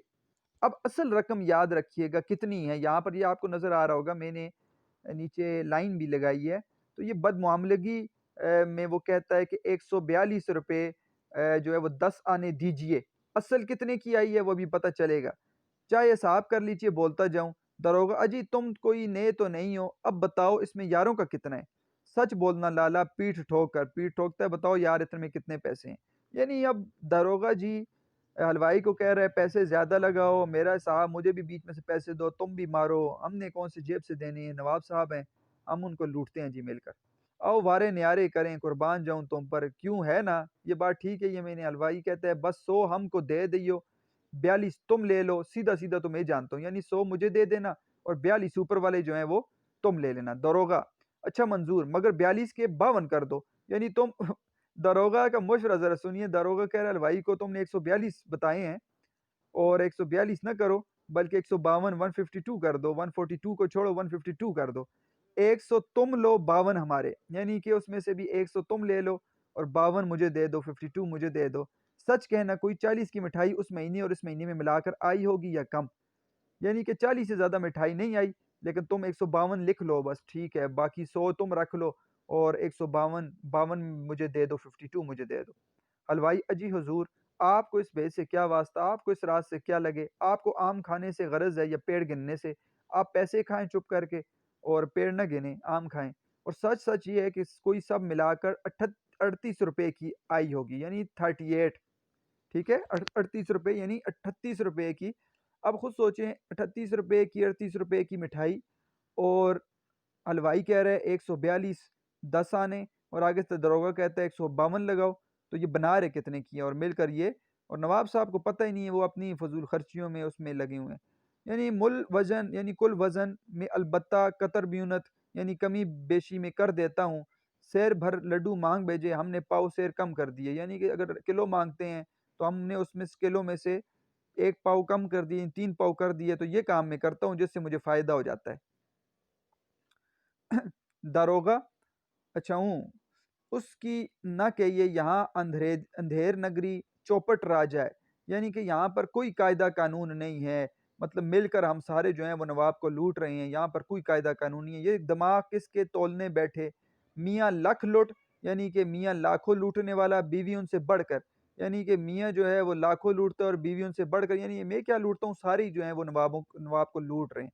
اب اصل رقم یاد رکھیے گا کتنی ہے, یہاں پر یہ آپ کو نظر آ رہا ہوگا, میں نے نیچے لائن بھی لگائی ہے. تو یہ بد معاملگی میں وہ کہتا ہے کہ 142 روپے جو ہے وہ 10 آنے دیجئے. اصل کتنے کی آئی ہے وہ بھی پتہ چلے گا, چاہے حساب کر لیجئے, بولتا جاؤں. داروغہ اجی تم کوئی نئے تو نہیں ہو, اب بتاؤ اس میں یاروں کا کتنا ہے؟ سچ بولنا لالا, پیٹھ ٹھوک کر. پیٹھ ٹھوکتا ہے, بتاؤ یار اتنے میں کتنے پیسے ہیں. یعنی اب داروغہ جی حلوائی کو کہہ رہا ہے پیسے زیادہ لگاؤ, میرا صاحب مجھے بھی بیچ میں سے پیسے دو, تم بھی مارو, ہم نے کون سی جیب سے دینے ہیں, نواب صاحب ہیں, ہم ان کو لوٹتے ہیں جی مل کر. آؤ وارے نیارے کریں, قربان جاؤں تم پر, کیوں ہے نا یہ بات ٹھیک ہے. یہ میں نے حلوائی کہتا ہے بس 100 ہم کو دے دیو, 42 تم لے لو, سیدھا سیدھا تو میں جانتا ہوں, یعنی 100 مجھے دے دینا اور 42 اوپر والے جو ہیں وہ تم لے لینا. داروغہ اچھا منظور, مگر 42 کے 52 کر دو, یعنی تم داروغہ کا مشورہ ذرا سنیے. داروغہ کہہ رہا ہے حلوائی کو تم نے 142 بتائے ہیں اور 142 نہ کرو بلکہ 152 152 کر دو, 142 کو چھوڑو 152 کر دو. 100 تم لو 52 ہمارے, یعنی کہ اس میں سے بھی 100 تم لے لو اور 52 مجھے دے دو, 52 مجھے دے دو. سچ کہنا کوئی 40 کی مٹھائی اس مہینے اور اس مہینے میں ملا کر آئی ہوگی یا کم؟ یعنی کہ 40 سے زیادہ مٹھائی نہیں آئی, لیکن تم 152 لکھ لو بس, ٹھیک ہے, باقی 100 تم رکھ لو اور 152 مجھے دے دو, 52 مجھے دے دو. حلوائی اجی حضور آپ کو اس بے سے کیا واسطہ, آپ کو اس راز سے کیا لگے, آپ کو آم کھانے سے غرض ہے یا پیڑ گننے سے؟ آپ پیسے کھائیں چپ کر کے اور پیڑ نہ گنیں, آم کھائیں. اور سچ سچ یہ ہے کہ کوئی سب ملا کر 38 روپے کی آئی ہوگی, یعنی 38, ٹھیک ہے, 38 روپے یعنی 38 روپے کی. اب خود سوچیں 38 روپے کی, 38 روپے کی مٹھائی, اور حلوائی کہہ رہے 142 10 آنے, اور آگے سے داروغہ کہتا ہے 152 لگاؤ. تو یہ بنا رہے کتنے کی ہیں, اور مل کر یہ, اور نواب صاحب کو پتہ ہی نہیں ہے, وہ اپنی فضول خرچیوں میں اس میں لگے ہوئے ہیں. یعنی مل وزن یعنی کل وزن میں البتہ قطر بیونت یعنی کمی بیشی میں کر دیتا ہوں. سیر بھر لڈو مانگ بھیجے, ہم نے پاؤ سیر کم کر دیے, یعنی کہ اگر کلو مانگتے ہیں تو ہم نے اس میں کلو میں سے 1 پاؤ کم کر دیے, 3 پاؤ کر دیے, تو یہ کام میں کرتا ہوں جس سے مجھے فائدہ ہو جاتا ہے. داروغہ اچھا ہوں, اس کی نہ کہیے یہاں اندھیر نگری چوپٹ راج ہے, یعنی کہ یہاں پر کوئی قاعدہ قانون نہیں ہے, مطلب مل کر ہم سارے جو ہیں وہ نواب کو لوٹ رہے ہیں, یہاں پر کوئی قاعدہ قانون نہیں ہے. یہ دماغ کس کے تولنے بیٹھے, میاں لکھ لوٹ, یعنی کہ میاں لاکھوں لوٹنے والا, بیوی ان سے بڑھ کر, یعنی کہ میاں جو ہے وہ لاکھوں لوٹتا ہے اور بیوی ان سے بڑھ کر, یعنی میں کیا لوٹتا ہوں, ساری جو ہیں وہ نواب کو لوٹ رہے ہیں.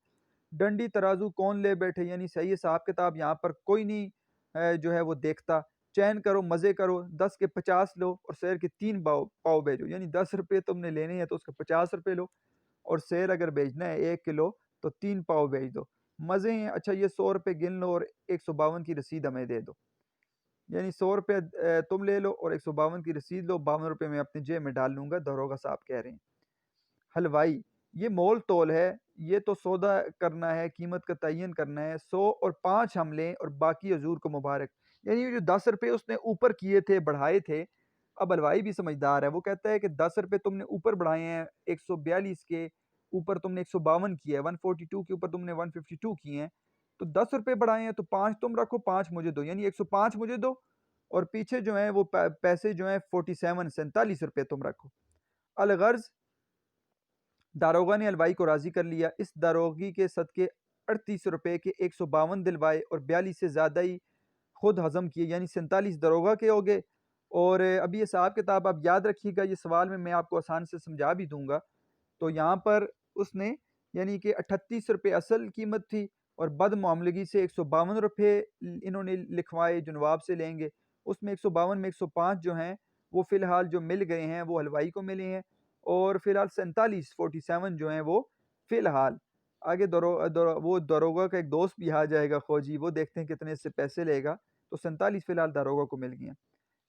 ڈنڈی ترازو کون لے بیٹھے, یعنی صحیح حساب کتاب یہاں پر کوئی نہیں جو ہے وہ دیکھتا. چین کرو, مزے کرو, 10 کے 50 لو اور سیر کے 3 پاؤ بھیجو, یعنی 10 روپے تم نے لینے ہیں تو اس کے 50 روپے لو, اور سیر اگر بھیجنا ہے 1 کلو تو 3 پاؤ بھیج دو, مزے ہیں. اچھا یہ 100 روپے گن لو اور 152 کی رسید ہمیں دے دو, یعنی 100 روپے تم لے لو اور 152 کی رسید لو, 52 روپے میں اپنی جیب میں ڈال لوں گا. داروغہ صاحب کہہ رہے ہیں حلوائی یہ مول تول ہے, یہ تو سودا کرنا ہے, قیمت کا تعین کرنا ہے, 100 اور 5 ہم لیں اور باقی حضور کو مبارک. یعنی یہ جو 10 روپے اس نے اوپر کیے تھے, بڑھائے تھے, اب حلوائی بھی سمجھدار ہے, وہ کہتا ہے کہ 10 روپے تم نے اوپر بڑھائے ہیں, 142 کے اوپر تم نے 152 کیا ہے, 142 کے اوپر تم نے 152 کیے ہیں, تو 10 روپے بڑھائے ہیں تو 5 تم رکھو, 5 مجھے دو, یعنی 105 مجھے دو, اور پیچھے جو ہیں وہ پیسے جو ہیں 47 روپے تم رکھو. الغرض داروغہ نے حلوائی کو راضی کر لیا. اس داروغی کے صدقے 38 روپے کے 152 دلوائے اور 42 سے زیادہ ہی خود ہضم کیے, یعنی 47 داروغہ کے ہو گئے. اور ابھی یہ حساب کتاب آپ یاد رکھیے گا, یہ سوال میں آپ کو آسان سے سمجھا بھی دوں گا. تو یہاں پر اس نے یعنی کہ 38 روپے اصل قیمت تھی, اور بد معاملگی سے 152 روپے انہوں نے لکھوائے جو نواب سے لیں گے. اس میں 152 میں 105 جو ہیں وہ فی الحال جو مل گئے ہیں وہ حلوائی کو ملے ہیں, اور فی الحال 47 جو ہیں وہ فی الحال آگے وہ داروگا کا ایک دوست بھی آ جائے گا فوجی، وہ دیکھتے ہیں کتنے اس سے پیسے لے گا، تو 47 فی الحال داروگا کو مل گیا۔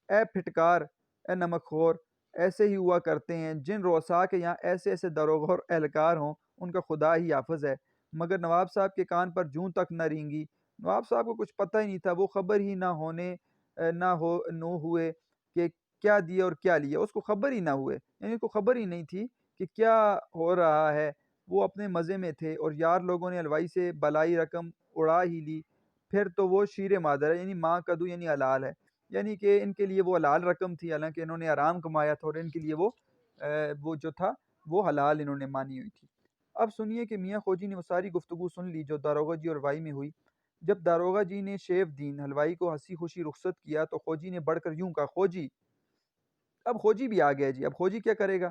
اے پھٹکار، اے نمک خور، ایسے ہی ہوا کرتے ہیں جن رؤسا کے یہاں ایسے ایسے داروغہ اور اہلکار ہوں، ان کا خدا ہی حافظ ہے۔ مگر نواب صاحب کے کان پر جوں تک نہ رینگی۔ نواب صاحب کو کچھ پتہ ہی نہیں تھا، وہ خبر ہی نہ ہونے نہ ہوئے کہ کیا دیا اور کیا لیا، اس کو خبر ہی نہ ہوئے، یعنی اس کو خبر ہی نہیں تھی کہ کیا ہو رہا ہے۔ وہ اپنے مزے میں تھے اور یار لوگوں نے حلوائی سے بلائی رقم اڑا ہی لی، پھر تو وہ شیر مادر ہے، یعنی ماں کدو یعنی حلال ہے، یعنی کہ ان کے لیے وہ حلال رقم تھی، حالانکہ انہوں نے آرام کمایا تھا اور ان کے لیے وہ جو تھا وہ حلال انہوں نے مانی ہوئی تھی۔ اب سنیے کہ میاں خوجی نے وہ ساری گفتگو سن لی جو داروغہ جی اور حلوائی میں ہوئی۔ جب داروغہ جی نے شیف دین حلوائی کو ہنسی خوشی رخصت کیا تو خوجی نے بڑھ کر یوں کہا، خوجی، اب خوجی بھی آ گیا جی، اب خوجی کیا کرے گا؟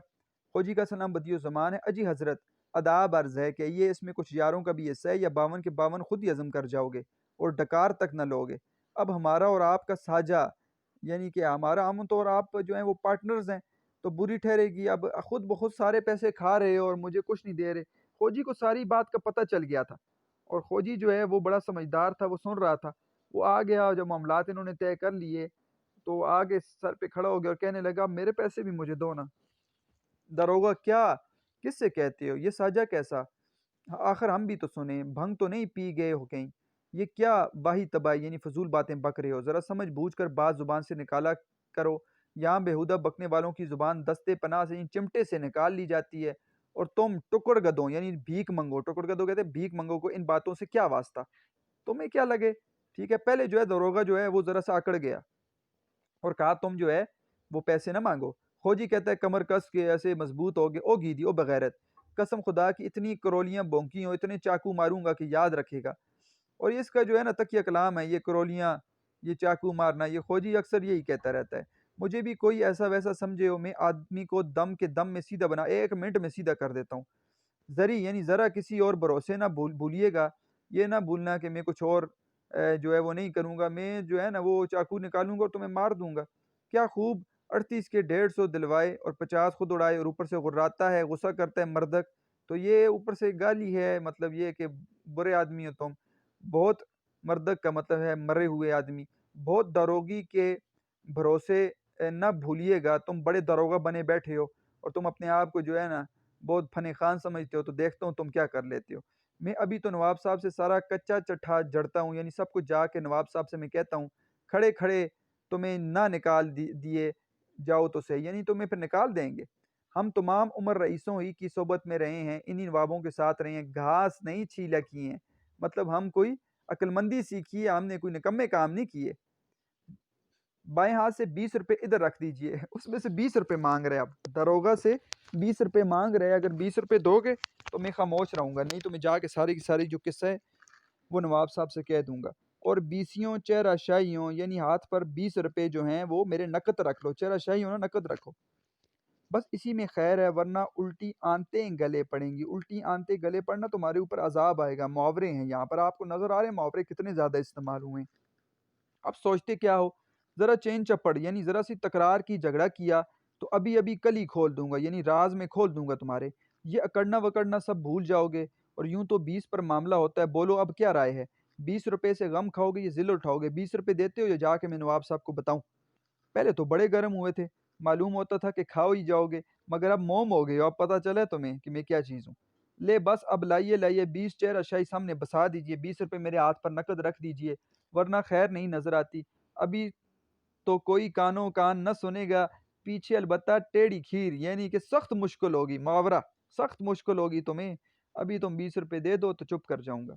خوجی کا سلام بدیع و زمان ہے، اجی حضرت اداب عرض ہے کہ یہ اس میں کچھ یاروں کا بھی حصہ ہے، یا 52 کے 52 خود ہی عزم کر جاؤ گے اور ڈکار تک نہ لوگے؟ اب ہمارا اور آپ کا ساجہ، یعنی کہ ہمارا ہم تو اور آپ جو ہیں وہ پارٹنرز ہیں، تو بری ٹھہرے گی۔ اب خود بخود سارے پیسے کھا رہے ہو اور مجھے کچھ نہیں دے رہے۔ خوجی کو ساری بات کا پتہ چل گیا تھا، اور خوجی جو ہے وہ بڑا سمجھدار تھا، وہ سن رہا تھا۔ وہ آ گیا، جب معاملات انہوں نے طے کر لیے تو آگے سر پہ کھڑا ہو گیا اور کہنے لگا، میرے پیسے بھی مجھے دو نا۔ داروغہ، کیا؟ کس سے کہتے ہو؟ یہ ساجہ کیسا؟ آخر ہم بھی تو سنیں، بھنگ تو نہیں پی گئے ہو کہیں؟ یہ کیا باہی تباہی یعنی فضول باتیں بک رہے ہو؟ ذرا سمجھ بوجھ کر بات زبان سے نکالا کرو، یہاں بےہودہ بکنے والوں کی زبان دستے پناہ سے چمٹے سے نکال لی جاتی ہے، اور تم ٹکڑ گدوں یعنی بھیک منگو، ٹکڑ گدوں کہتے ہیں بھیک منگو کو ان باتوں سے کیا واسطہ؟ تمہیں کیا لگے؟ ٹھیک ہے، پہلے جو ہے داروغہ جو ہے وہ ذرا سا اکڑ گیا اور کہا تم جو ہے وہ پیسے نہ مانگو۔ خوجی کہتا ہے کمر کس کے ایسے مضبوط ہوگے، او گیدی، او بغیرت، قسم خدا کی اتنی کرولیاں بونکی ہوں، اتنے چاقو ماروں گا کہ یاد رکھے گا۔ اور اس کا جو ہے نا تکیہ کلام ہے، یہ کرولیاں، یہ چاقو مارنا، یہ خوجی اکثر یہی کہتا رہتا ہے۔ مجھے بھی کوئی ایسا ویسا سمجھے ہو، میں آدمی کو دم کے دم میں سیدھا بنا، 1 منٹ میں سیدھا کر دیتا ہوں۔ زری یعنی ذرا کسی اور بھروسے نہ بھولیے گا، یہ نہ بھولنا کہ میں کچھ اور جو ہے وہ نہیں کروں گا، میں جو ہے نا وہ چاقو نکالوں گا اور تمہیں مار دوں گا۔ کیا خوب 38 کے 150 دلوائے اور 50 خود اڑائے، اور اوپر سے غراتا ہے، غصہ کرتا ہے مردک، تو یہ اوپر سے گالی ہے، مطلب یہ کہ برے آدمی ہو تم بہت۔ مردک کا مطلب ہے مرے ہوئے آدمی۔ بہت داروغی کے بھروسے نہ بھولیے گا، تم بڑے داروغہ بنے بیٹھے ہو اور تم اپنے آپ کو جو ہے نا بہت فن خان سمجھتے ہو، تو دیکھتا ہوں تم کیا کر لیتے ہو۔ میں ابھی تو نواب صاحب سے سارا کچا چٹھا جڑتا ہوں، یعنی سب کچھ جا کے نواب صاحب سے میں کہتا ہوں، کھڑے کھڑے تمہیں نہ نکال دیے جاؤ تو صحیح، یعنی تمہیں پھر نکال دیں گے۔ ہم تمام عمر رئیسوں ہی کی صحبت میں رہے ہیں، انہی نوابوں کے ساتھ رہے ہیں، گھاس نہیں چھیلا کی ہیں، مطلب ہم کوئی عقل مندی سیکھی ہے، ہم نے کوئی نکمے کام نہیں کیے۔ بائیں ہاتھ سے 20 روپے ادھر رکھ دیجئے، اس میں سے 20 روپے مانگ رہے، اب داروغہ سے 20 روپے مانگ رہے، اگر 20 روپے دو گے تو میں خاموش رہوں گا، نہیں تو میں جا کے ساری کی ساری جو قصہ ہے وہ نواب صاحب سے کہہ دوں گا۔ اور 20 چہرہ شاہیوں یعنی ہاتھ پر 20 روپے جو ہیں وہ میرے نقد رکھ لو، چہرہ شاہی ہونا نقد رکھو، بس اسی میں خیر ہے، ورنہ الٹی آنتیں گلے پڑیں گی۔ الٹی آنتیں گلے پڑنا تمہارے اوپر عذاب آئے گا۔ محاورے ہیں یہاں پر، آپ کو نظر آ رہے ہیں محاورے کتنے زیادہ استعمال ہوئے ہیں؟ اب سوچتے کیا ہو، ذرا چین چپڑ یعنی ذرا سی تکرار کی، جھگڑا کیا تو ابھی ابھی کل ہی کھول دوں گا، یعنی راز میں کھول دوں گا تمہارے، یہ اکڑنا وکڑنا سب بھول جاؤ گے، اور یوں تو 20 پر معاملہ ہوتا ہے، بولو اب کیا رائے ہے؟ 20 روپے سے غم کھاؤ گے یا ذل اٹھاؤ گے؟ 20 روپے دیتے ہو یا جا کے میں نواب صاحب کو بتاؤں؟ پہلے تو بڑے گرم ہوئے تھے، معلوم ہوتا تھا کہ کھاؤ ہی جاؤ گے، مگر اب موم ہو گئے ہو، اب پتہ چلا تمہیں کہ میں کیا چیز ہوں۔ لے بس اب لائیے لائیے 20 چہرہ شاہی سامنے بسا دیجئے، 20 روپے میرے ہاتھ پر نقد رکھ دیجئے، ورنہ خیر نہیں نظر آتی۔ ابھی تو کوئی کانوں کان نہ سنے گا، پیچھے البتہ ٹیڑھی کھیر، یعنی کہ سخت مشکل ہوگی، محاورہ سخت مشکل ہوگی تمہیں، ابھی تم 20 روپے دے دو تو چپ کر جاؤں گا۔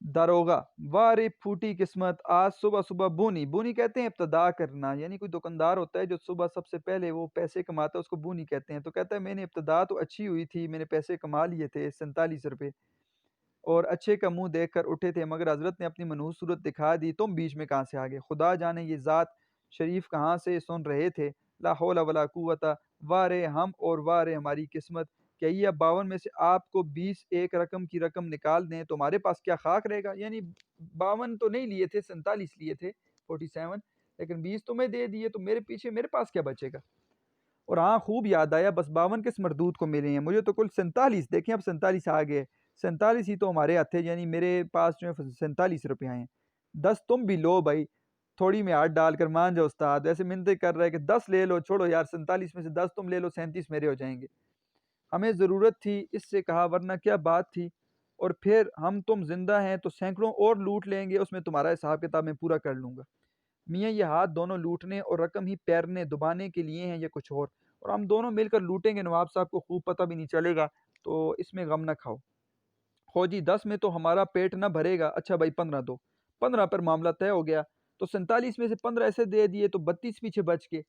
داروغہ، واہ رے پھوٹی قسمت، آج صبح صبح بونی، بونی کہتے ہیں ابتدا کرنا، یعنی کوئی دکاندار ہوتا ہے جو صبح سب سے پہلے وہ پیسے کماتا ہے، اس کو بونی کہتے ہیں، تو کہتا ہے میں نے ابتدا تو اچھی ہوئی تھی، میں نے پیسے کما لیے تھے 47 روپے، اور اچھے کا منہ دیکھ کر اٹھے تھے، مگر حضرت نے اپنی منحوس صورت دکھا دی، تم بیچ میں کہاں سے آگے؟ خدا جانے یہ ذات شریف کہاں سے سن رہے تھے، لا حول ولا قوت، واہ رے ہم اور واہ رے ہماری قسمت، کہ یہ اب 52 میں سے آپ کو 20 ایک رقم کی رقم نکال دیں تو ہمارے پاس کیا خاک رہے گا؟ یعنی 52 تو نہیں لیے تھے، 47 لیے تھے، 47، لیکن 20 تو میں دے دیے، تو میرے پیچھے میرے پاس کیا بچے گا؟ اور ہاں خوب یاد آیا، بس 52 کس مردود کو ملے ہیں، مجھے تو کل 47 دیکھیں، اب 47 آ گئے، 47 ہی تو ہمارے ہاتھ ہے، یعنی میرے پاس جو ہے 47 روپے ہیں، 10 تم بھی لو بھائی، تھوڑی میں ہاتھ ڈال کر مان جاؤ استاد، ایسے منتیں کر رہے کہ 10 لے لو، چھوڑو یار 47 میں سے 10 تم لے لو، 37 میرے ہو جائیں گے۔ ہمیں ضرورت تھی اس سے، کہا ورنہ کیا بات تھی، اور پھر ہم تم زندہ ہیں تو سینکڑوں اور لوٹ لیں گے، اس میں تمہارا حساب کتاب میں پورا کر لوں گا۔ میاں یہ ہاتھ دونوں لوٹنے اور رقم ہی پیرنے دبانے کے لیے ہیں یا کچھ اور ہم دونوں مل کر لوٹیں گے، نواب صاحب کو خوب پتہ بھی نہیں چلے گا، تو اس میں غم نہ کھاؤ۔ ہو جی 10 میں تو ہمارا پیٹ نہ بھرے گا، اچھا بھائی 15 دو، 15 پر معاملہ طے ہو گیا، تو 47 میں سے 15 ایسے دے دیے تو 32 پیچھے بچ کے،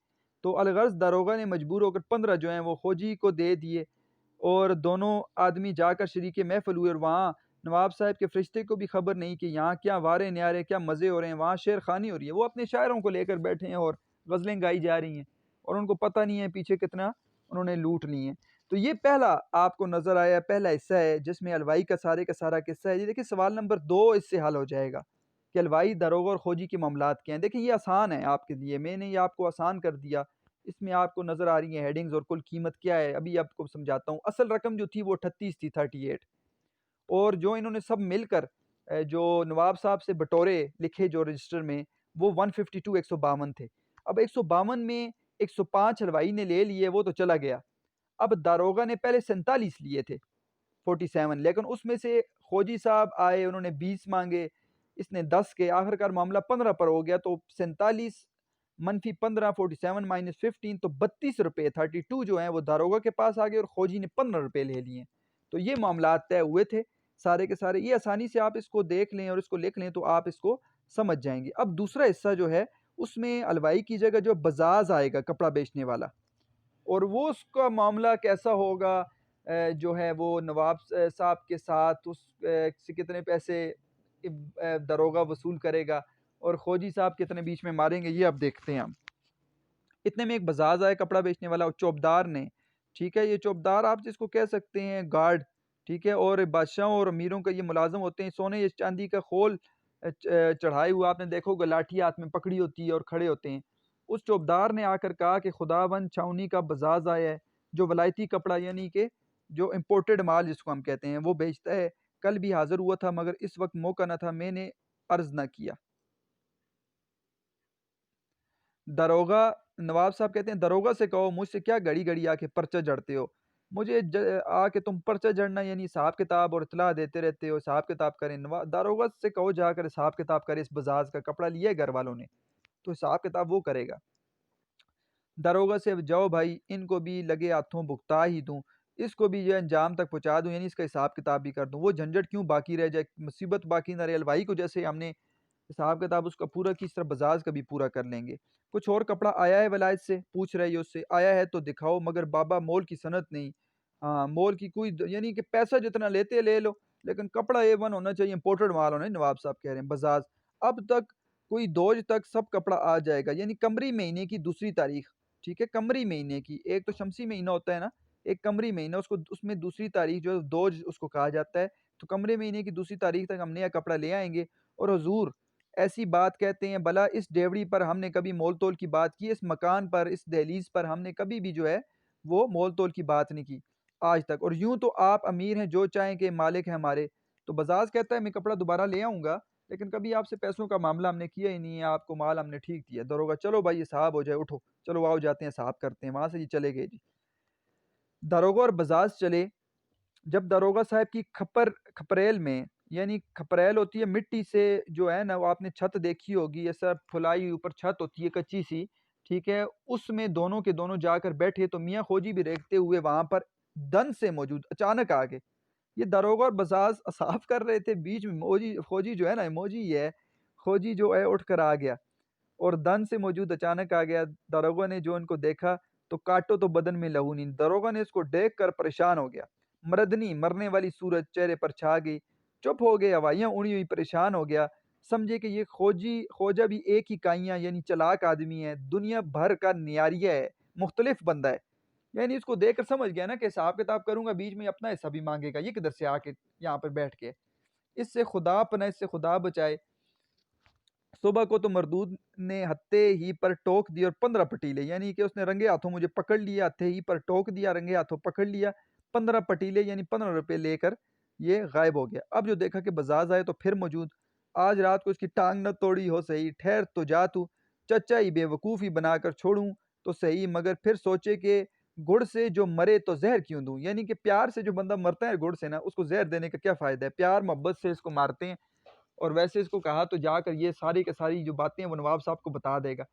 تو الغرض داروغہ نے مجبور ہو کر 15 جو ہیں وہ خوجی کو دے دیے، اور دونوں آدمی جا کر شریک محفل ہوئے، اور وہاں نواب صاحب کے فرشتے کو بھی خبر نہیں کہ یہاں کیا وارے نیارے کیا مزے ہو رہے ہیں، وہاں شعر خوانی ہو رہی ہے، وہ اپنے شاعروں کو لے کر بیٹھے ہیں اور غزلیں گائی جا رہی ہیں، اور ان کو پتہ نہیں ہے پیچھے کتنا انہوں نے لوٹ لی ہیں۔ تو یہ پہلا آپ کو نظر آیا، پہلا حصہ ہے جس میں الوائی کا سارا قصہ ہے۔ یہ دیکھیں سوال نمبر 2 اس سے حل ہو جائے گا کہ الوائی داروغہ اور خوجی کے معاملات کیا ہیں۔ دیکھیں یہ آسان ہے آپ کے لیے، میں نے یہ آپ کو آسان کر دیا، اس میں آپ کو نظر آ رہی ہیں ہیڈنگز اور کل قیمت کیا ہے، ابھی آپ کو سمجھاتا ہوں۔ اصل رقم جو تھی وہ 38 تھی، 38، اور جو انہوں نے سب مل کر جو نواب صاحب سے بٹورے لکھے جو رجسٹر میں، وہ 152 152 تھے۔ اب 152 میں 105 حلوائی نے لے لیے، وہ تو چلا گیا۔ اب داروغہ نے پہلے 47 لیے تھے، 47، لیکن اس میں سے خوجی صاحب آئے، انہوں نے 20 مانگے، اس نے 10 کے، آخر کار معاملہ 15 پر ہو گیا، تو 47 منفی 15، 47 مائنس 15، تو 32 روپے 32 جو ہیں وہ داروغہ کے پاس آ گئے، اور خوجی نے 15 روپے لے لیے۔ تو یہ معاملات طے ہوئے تھے سارے کے سارے، یہ آسانی سے آپ اس کو دیکھ لیں اور اس کو لکھ لیں تو آپ اس کو سمجھ جائیں گے۔ اب دوسرا حصہ جو ہے اس میں الوائی کی جگہ جو بزاز آئے گا، کپڑا بیچنے والا، اور وہ اس کا معاملہ کیسا ہوگا، جو ہے وہ نواب صاحب کے ساتھ اس سے کتنے پیسے داروغہ وصول کرے گا، اور خوجی صاحب کتنے بیچ میں ماریں گے، یہ اب دیکھتے ہیں ہم۔ اتنے میں ایک بزاز آیا کپڑا بیچنے والا، اور چوبدار نے، ٹھیک ہے، یہ چوبدار آپ جس کو کہہ سکتے ہیں گارڈ، ٹھیک ہے، اور بادشاہوں اور امیروں کا یہ ملازم ہوتے ہیں، سونے یا چاندی کا خول چڑھائے ہوئے، آپ نے دیکھو گا لاٹھی ہاتھ میں پکڑی ہوتی ہے اور کھڑے ہوتے ہیں۔ اس چوبدار نے آ کر کہا کہ خداوند چھاونی کا بزاز آیا ہے، جو ولایتی کپڑا یعنی کہ جو امپورٹڈ مال جس کو ہم کہتے ہیں وہ بیچتا ہے، کل بھی حاضر ہوا تھا مگر اس وقت موقع نہ تھا، میں نے عرض نہ کیا۔ داروغہ، نواب صاحب کہتے ہیں داروغہ سے کہو مجھ سے کیا گھڑی گھڑی آ کے پرچہ جڑتے ہو، مجھے آ کے تم پرچہ جڑنا یعنی حساب کتاب اور اطلاع دیتے رہتے ہو، حساب کتاب کریں۔ داروغہ سے کہو جا کر حساب کتاب کرے، اس بزاز کا کپڑا لیا ہے گھر والوں نے تو حساب کتاب وہ کرے گا۔ داروغہ سے جاؤ بھائی، ان کو بھی لگے ہاتھوں بھگتا ہی دوں، اس کو بھی یہ انجام تک پہنچا دوں، یعنی اس کا حساب کتاب بھی کر دوں، وہ جھنجھٹ کیوں باقی رہ جائے، مصیبت باقی نہ رہے۔ الوائی کو جیسے ہم نے حساب کتاب اس کا پورا کی، اس طرح بزاز کا بھی پورا کر لیں گے۔ کچھ اور کپڑا آیا ہے ولایت سے، پوچھ رہے اس سے، آیا ہے تو دکھاؤ، مگر بابا مول کی صنعت نہیں، ہاں مول کی کوئی یعنی کہ پیسہ جتنا لیتے لے لو، لیکن کپڑا A1 ہونا چاہیے، امپورٹڈ مال ہونا ہے، نواب صاحب کہہ رہے ہیں بزاز۔ اب تک کوئی دوج تک سب کپڑا آ جائے گا، یعنی قمری مہینے کی 2 تاریخ، ٹھیک ہے، قمری مہینے کی، ایک تو شمسی مہینہ ہوتا ہے نا، ایک قمری مہینہ، اس میں 2 تاریخ جو ہے دوج اس کو کہا جاتا ہے، تو قمری مہینے کی 2 تاریخ تک ہم نیا کپڑا لے آئیں گے۔ اور حضور ایسی بات کہتے ہیں، بلا اس ڈیوڑی پر ہم نے کبھی مول تول کی بات کی، اس مکان پر، اس دہلیز پر ہم نے کبھی بھی جو ہے وہ مول تول کی بات نہیں کی آج تک، اور یوں تو آپ امیر ہیں، جو چاہیں کہ مالک ہیں ہمارے۔ تو بزاز کہتا ہے میں کپڑا دوبارہ لے آؤں گا، لیکن کبھی آپ سے پیسوں کا معاملہ ہم نے کیا ہی نہیں ہے، آپ کو مال ہم نے ٹھیک دیا۔ داروغہ چلو بھائی حساب ہو جائے، اٹھو چلو آؤ جاتے ہیں حساب کرتے ہیں، وہاں سے جی چلے گئے جی۔ داروغہ اور بزاز چلے، جب داروغہ صاحب کی کھپریل میں، یعنی کھپریل ہوتی ہے مٹی سے جو ہے نا، وہ آپ نے چھت دیکھی ہوگی، ایسا پھلائی اوپر چھت ہوتی ہے کچی سی، ٹھیک ہے، اس میں دونوں کے دونوں جا کر بیٹھے، تو میاں خوجی بھی ریکھتے ہوئے وہاں پر دن سے موجود، اچانک آگے یہ داروغہ اور بزاز صاف کر رہے تھے، بیچ میں خوجی جو ہے نا، موجی یہ ہے، خوجی جو ہے اٹھ کر آ گیا اور دن سے موجود اچانک آ گیا۔ داروغہ نے جو ان کو دیکھا تو کاٹو تو بدن میں لہو نہیں، داروغہ نے اس کو دیکھ کر پریشان ہو گیا، مردنی مرنے والی صورت چہرے پر چھا گئی، چپ ہو گئے، ہوائیاں اڑی ہوئی، پریشان ہو گیا، سمجھے کہ یہ خوجہ بھی ایک ہی کائیاں یعنی چلاک آدمی ہے، دنیا بھر کا نیاریہ ہے، مختلف بندہ ہے، یعنی اس کو دیکھ کر سمجھ گیا نا کہ حساب کتاب کروں گا، بیچ میں اپنا حصہ بھی مانگے گا، یہ کدھر سے آ کے یہاں پر بیٹھ کے، اس سے خدا پناہ، اس سے خدا بچائے۔ صبح کو تو مردود نے ہتھے ہی پر ٹوک دی اور 15 پٹیلے، یعنی کہ اس نے رنگے ہاتھوں مجھے پکڑ لیا، ہتھے ہی پر ٹوک دیا، رنگے ہاتھوں پکڑ لیا، 15 پٹیلے یعنی 15 روپے لے کر یہ غائب ہو گیا۔ اب جو دیکھا کہ بزاز آئے تو پھر موجود، آج رات کو اس کی ٹانگ نہ توڑی ہو صحیح، ٹھہر تو جا تو، چچا ہی بے وقوفی بنا کر چھوڑوں تو صحیح، مگر پھر سوچے کہ گڑ سے جو مرے تو زہر کیوں دوں، یعنی کہ پیار سے جو بندہ مرتا ہے گڑ سے نا، اس کو زہر دینے کا کیا فائدہ ہے، پیار محبت سے اس کو مارتے ہیں۔ اور ویسے اس کو کہا تو جا کر یہ ساری کے ساری جو باتیں ہیں وہ نواب صاحب کو بتا دے گا۔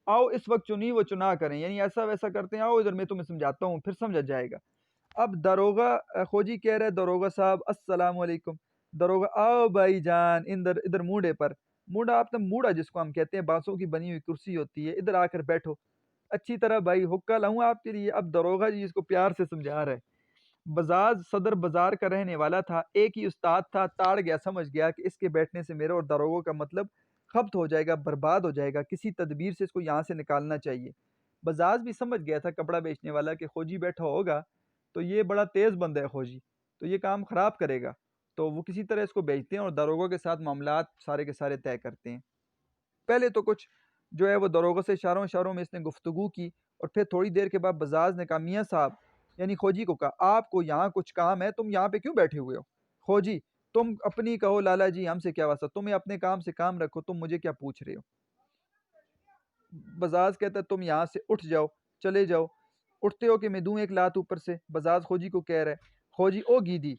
آؤ اس وقت چنی وہ چنا کریں، یعنی ایسا ویسا کرتے ہیں، آؤ ادھر میں تمہیں سمجھاتا ہوں پھر سمجھا جائے گا۔ اب داروغہ خوجی کہہ رہے داروغہ صاحب السلام علیکم، داروغہ آؤ بھائی جان ادھر ادھر موڑے پر، موڑا آپ نے موڑا جس کو ہم کہتے ہیں بانسوں کی بنی ہوئی کرسی ہوتی ہے، ادھر آ کر بیٹھو، اچھی طرح بھائی حکا لاؤں آپ کے لیے۔ اب داروغہ جی اس کو پیار سے سمجھا رہے۔ بزاز صدر بازار کا رہنے والا تھا، ایک ہی استاد تھا، تاڑ گیا، سمجھ گیا کہ اس کے بیٹھنے سے میرے اور داروغوں کا مطلب خبت ہو جائے گا، برباد ہو جائے گا، کسی تدبیر سے اس کو یہاں سے نکالنا چاہیے۔ بزاز بھی سمجھ گیا تھا کپڑا بیچنے والا کہ خوجی بیٹھا ہوگا تو یہ بڑا تیز بندہ ہے خوجی، تو یہ کام خراب کرے گا، تو وہ کسی طرح اس کو بیچتے ہیں اور داروغوں کے ساتھ معاملات سارے کے سارے طے کرتے ہیں۔ پہلے تو کچھ جو ہے وہ داروغوں سے اشاروں اشاروں میں اس نے گفتگو کی، اور پھر تھوڑی دیر کے بعد بزاز نے کہا میاں صاحب، یعنی خوجی کو کہا آپ کو یہاں کچھ کام ہے، تم یہاں پہ کیوں بیٹھے ہوئے ہو؟ خوجی تم اپنی کہو لالا جی، ہم سے کیا واسطہ، تمہیں اپنے کام سے کام رکھو، تم مجھے کیا پوچھ رہے ہو؟ بزاز کہتا ہے تم یہاں سے اٹھ جاؤ، چلے جاؤ، اٹھتے ہو کہ میں دوں ایک لات اوپر سے؟ بزاز خوجی کو کہہ رہا ہے، خوجی او گیدی،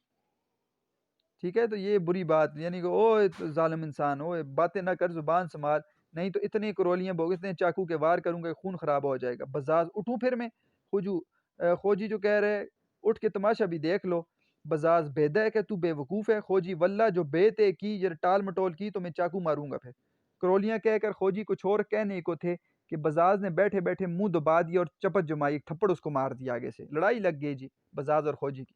ٹھیک ہے، تو یہ بری بات، یعنی کہ او ظالم انسان، او باتیں نہ کر، زبان سنبھال، نہیں تو اتنی کرولیاں بوگ، اتنے چاقو کے وار کروں گا کہ خون خراب ہو جائے گا۔ بزاز اٹھوں پھر میں؟ خوجی جو کہہ رہے اٹھ کے تماشا بھی دیکھ لو۔ بزاز بیدہ ہے کہ تو بے وقوف ہے؟ خوجی واللہ جو بیتے کی یہ ٹال مٹول کی تو میں چاقو ماروں گا پھر۔ کرولیاں کہہ کر خوجی کچھ اور کہنے کو تھے کہ بزاز نے بیٹھے بیٹھے منہ دبا دیا اور چپت جمائی، ایک تھپڑ اس کو مار دیا آگے سے، لڑائی لگ گئی جی بزاز اور خوجی کی۔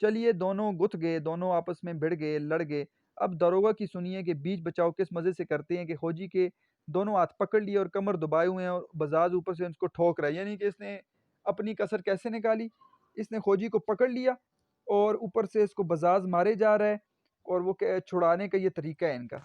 چلیے دونوں گت گئے، دونوں آپس میں بھڑ گئے، لڑ گئے۔ اب داروغہ کی سنیے کہ بیچ بچاؤ کس مزے سے کرتے ہیں کہ خوجی کے دونوں ہاتھ پکڑ لیے اور کمر دبائے ہوئے ہیں، اور بزاز اوپر سے اس کو ٹھوک رہا ہے، یعنی کہ اس نے اپنی کسر کیسے نکالی، اس نے خوجی کو پکڑ لیا اور اوپر سے اس کو بزاز مارے جا رہا ہے، اور وہ چھڑانے کا یہ طریقہ ہے ان کا۔